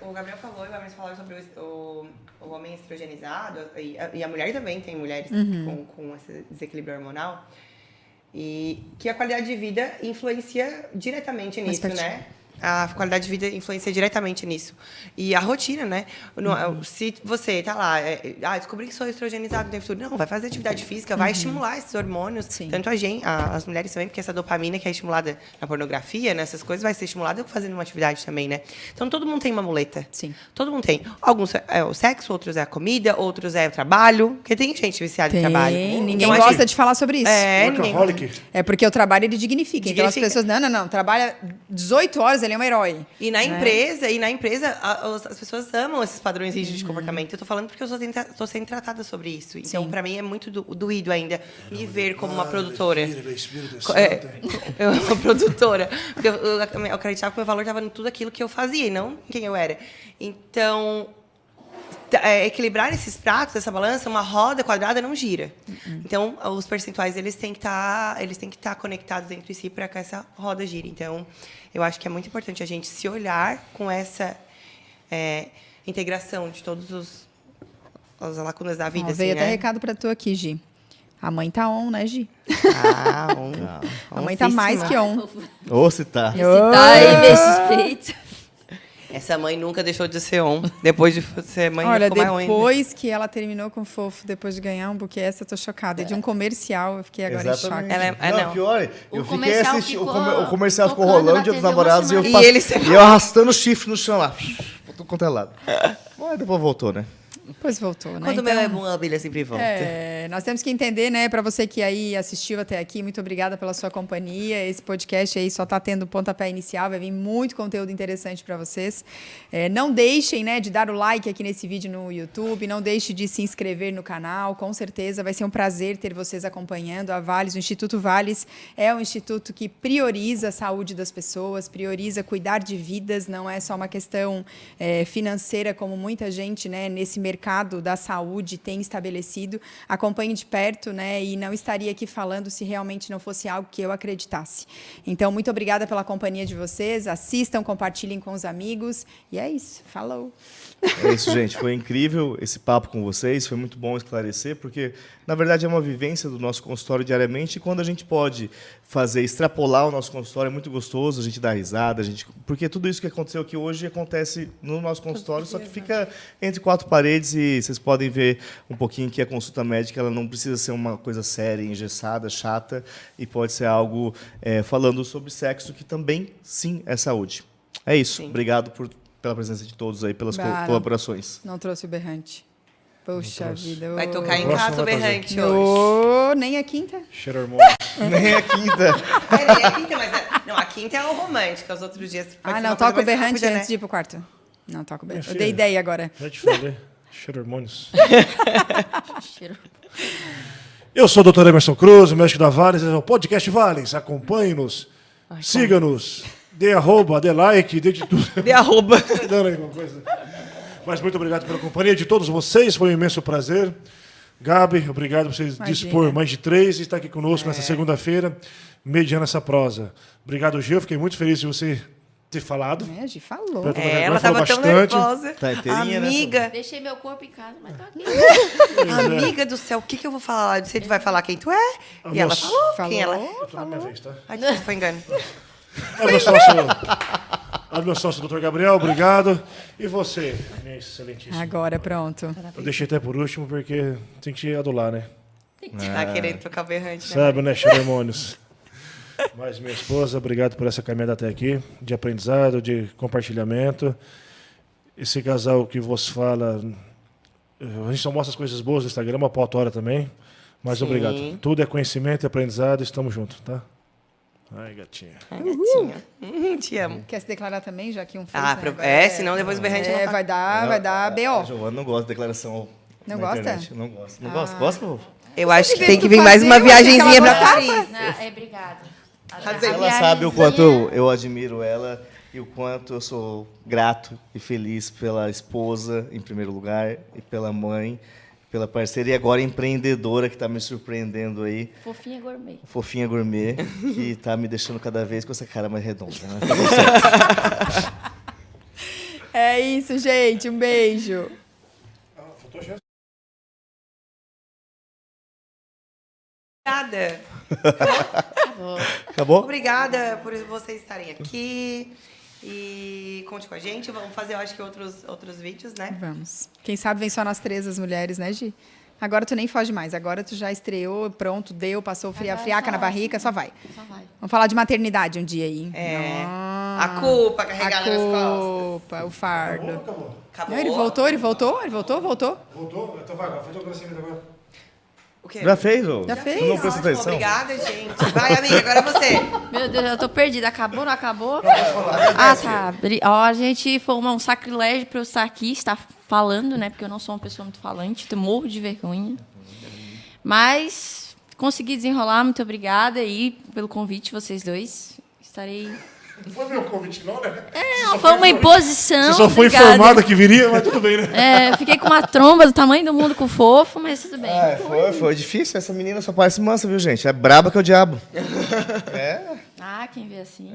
O Gabriel falou, e o Emerson falou sobre o homem estrogenizado, e a mulher também, tem mulheres com esse desequilíbrio hormonal, e que a qualidade de vida influencia diretamente nisso, né? A qualidade de vida influencia diretamente nisso. E a rotina, né? Se você tá lá, descobri que sou estrogenizado no tempo todo, não, vai fazer atividade física, vai estimular esses hormônios. Sim. Tanto as mulheres também, porque essa dopamina que é estimulada na pornografia, nessas coisas, vai ser estimulada fazendo uma atividade também, né? Então, todo mundo tem uma muleta. Sim. Todo mundo tem. Alguns é o sexo, outros é a comida, outros é o trabalho. Porque tem gente viciada em trabalho. Ninguém Então, gosta de falar sobre isso. ninguém... Workaholic. É porque o trabalho ele dignifica. Então as Dignifica. pessoas, não, trabalha 18 horas, ele é um herói. E na empresa, as pessoas amam esses padrões rígidos de comportamento. Eu tô falando porque eu tô sendo tratada sobre isso. Então, para mim, é muito doído ainda me ver como uma produtora. Eu uma produtora. Porque eu acreditava que o meu valor estava em tudo aquilo que eu fazia e não em quem eu era. Então, equilibrar esses pratos, essa balança, uma roda quadrada não gira. Então, os percentuais eles têm que estar conectados entre si para que essa roda gire. Então, eu acho que é muito importante a gente se olhar com essa integração de todos as lacunas da vida. Veio assim, até né? recado pra tu aqui, Gi. A mãe tá on, né, Gi? A mãe tá onsíssima. mais que on. Ou se tá. Esse tá aí, meio suspeito. Essa mãe nunca deixou de ser on. Depois de ser mãe, Olha, ficou mais on ainda. depois que ela terminou com o Fofo, depois de ganhar um buquê, essa eu tô chocada. De um comercial, eu fiquei agora em choque. Não. Pior, O eu fiquei comercial assistindo, ficou o comercial ficou tocando rolando na Dia dos TV uma Namorados e eu, semana. E eu arrastando o chifre no chão lá. Tudo quanto é lado. Mas depois voltou, né? Depois voltou, né? Quando o meu é bom, a abelha sempre volta. Nós temos que entender, né, para você que aí assistiu até aqui, muito obrigada pela sua companhia. Esse podcast aí só está tendo pontapé inicial, vai vir muito conteúdo interessante para vocês. Não deixem, né, de dar o like aqui nesse vídeo no YouTube, não deixe de se inscrever no canal, com certeza vai ser um prazer ter vocês acompanhando. A Vales, o Instituto Vales é um instituto que prioriza a saúde das pessoas, prioriza cuidar de vidas, não é só uma questão financeira como muita gente, né, nesse mercado da saúde tem estabelecido. Acompanhe de perto, né, e não estaria aqui falando se realmente não fosse algo que eu acreditasse. Então, muito obrigada pela companhia de vocês. Assistam, compartilhem com os amigos. E é isso. Falou! É isso, gente. Foi incrível esse papo com vocês. Foi muito bom esclarecer, porque, na verdade, é uma vivência do nosso consultório diariamente. E quando a gente pode extrapolar o nosso consultório, é muito gostoso. A gente dá risada. Porque tudo isso que aconteceu aqui hoje acontece no nosso consultório, só que fica entre 4 paredes e vocês podem ver um pouquinho que a consulta médica ela não precisa ser uma coisa séria, engessada, chata, e pode ser algo falando sobre sexo, que também, sim, é saúde. É isso. Sim. Obrigado pela presença de todos aí, pelas colaborações. Não trouxe o berrante. Poxa vida. Vai tocar em Próximo casa o vai trazer. berrante hoje. Ô, nem a quinta? Cheiro hormônio. Nem a quinta. É, a quinta, mas não, a quinta é o romântico, os outros dias. pode Ah, ser não, uma coisa toca o mais berrante rápida, né? antes de ir pro quarto. Não, toca o berrante. Eu filha. dei ideia agora. Já te falei. Cheiro hormônios. Cheiro. Eu sou o Dr. Emerson Cruz, o médico da Vales, esse é o Podcast Vales. Acompanhe-nos, siga-nos, dê arroba, dê like, dê de tudo. De arroba. Dando aí alguma coisa. Mas muito obrigado pela companhia de todos vocês, foi um imenso prazer. Gabi, obrigado por vocês Imagina. dispor mais de 3 e estar aqui conosco nessa segunda-feira, mediando essa prosa. Obrigado, Gil, fiquei muito feliz de você ter falado. É, a Gi falou. Pra- É, ela falou tava tão bastante. nervosa. Tá inteirinha, né, Amiga, Deixei meu corpo em casa, mas tô aqui. amiga do céu, o que eu vou falar? Você vai falar quem tu é? E ela Nossa. falou quem ela é. Eu tô na minha vez, tá? Ai, desculpa, foi engano. Ao meu sócio, Dr. Gabriel, obrigado. E você, minha excelentíssima. Agora, pronto. Eu deixei até por último porque tem que te adular, né? Tá querendo tocar o berrante, né? Sabe, né, Xeremônios? Mas minha esposa, obrigado por essa caminhada até aqui, de aprendizado, de compartilhamento. Esse casal que vos fala, a gente só mostra as coisas boas no Instagram, uma pauta também. Mas Sim. obrigado. Tudo é conhecimento e aprendizado, estamos juntos, tá? Ai, gatinha. Ai, gatinha. Te amo. Quer se declarar também, já que um fez, Ah, né? senão depois o berrante É, não tá. vai dar A BO. Giovana não gosta de declaração Não na gosta? internet. Não gosta. Não gosta? Gosta, vovô? Eu acho que Você tem que devia vir mais uma fazer, eu achei que viagenzinha ela pra gostava. Paris. Não, obrigada. Ela sabe o quanto eu admiro ela e o quanto eu sou grato e feliz pela esposa, em primeiro lugar, e pela mãe, pela parceira e agora empreendedora que está me surpreendendo aí, Fofinha gourmet. fofinha gourmet, que está me deixando cada vez com essa cara mais redonda. Né? Tá tudo certo. É isso, gente. Um beijo. Obrigada. Acabou? Obrigada por vocês estarem aqui. E conte com a gente. Vamos fazer, eu acho que outros vídeos, né? Vamos. Quem sabe vem só nas três as mulheres, né, Gi? Agora tu nem foge mais. Agora tu já estreou, pronto, deu, passou Agora friaca só na vai. barriga, só vai. Só vai. Vamos falar de maternidade um dia aí. É. Ah, A culpa carregada nas costas. culpa, o fardo. Acabou. Acabou? Não, ele voltou? Voltou? Então vai, faz o crescimento agora. O quê? Já fez, ô? Já fez? Tu não presta Ótimo, atenção? obrigada, gente. Vai, amiga, agora você. Meu Deus, eu tô perdida. Acabou, não acabou? Ah, tá. Ó, gente, foi um sacrilégio pra eu estar aqui, estar falando, né? Porque eu não sou uma pessoa muito falante, eu morro de vergonha. Mas consegui desenrolar, muito obrigada aí pelo convite, vocês dois. Estarei... Não foi meu convite, não, né? Não, foi uma imposição. Você só foi obrigada. informada que viria, mas tudo bem, né? É, fiquei com uma tromba do tamanho do mundo com o fofo, mas tudo bem. Ah, foi difícil. Essa menina só parece mansa, viu, gente? É braba que é o diabo. É, Ah, quem vê assim.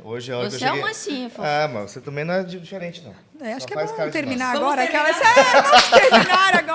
Hoje é a hora que eu Você é cheguei... uma mansinha, fofo. Ah, mas você também não é diferente, não. É, acho Só que é faz bom cara de terminar Vamos agora. terminar. Vamos terminar agora.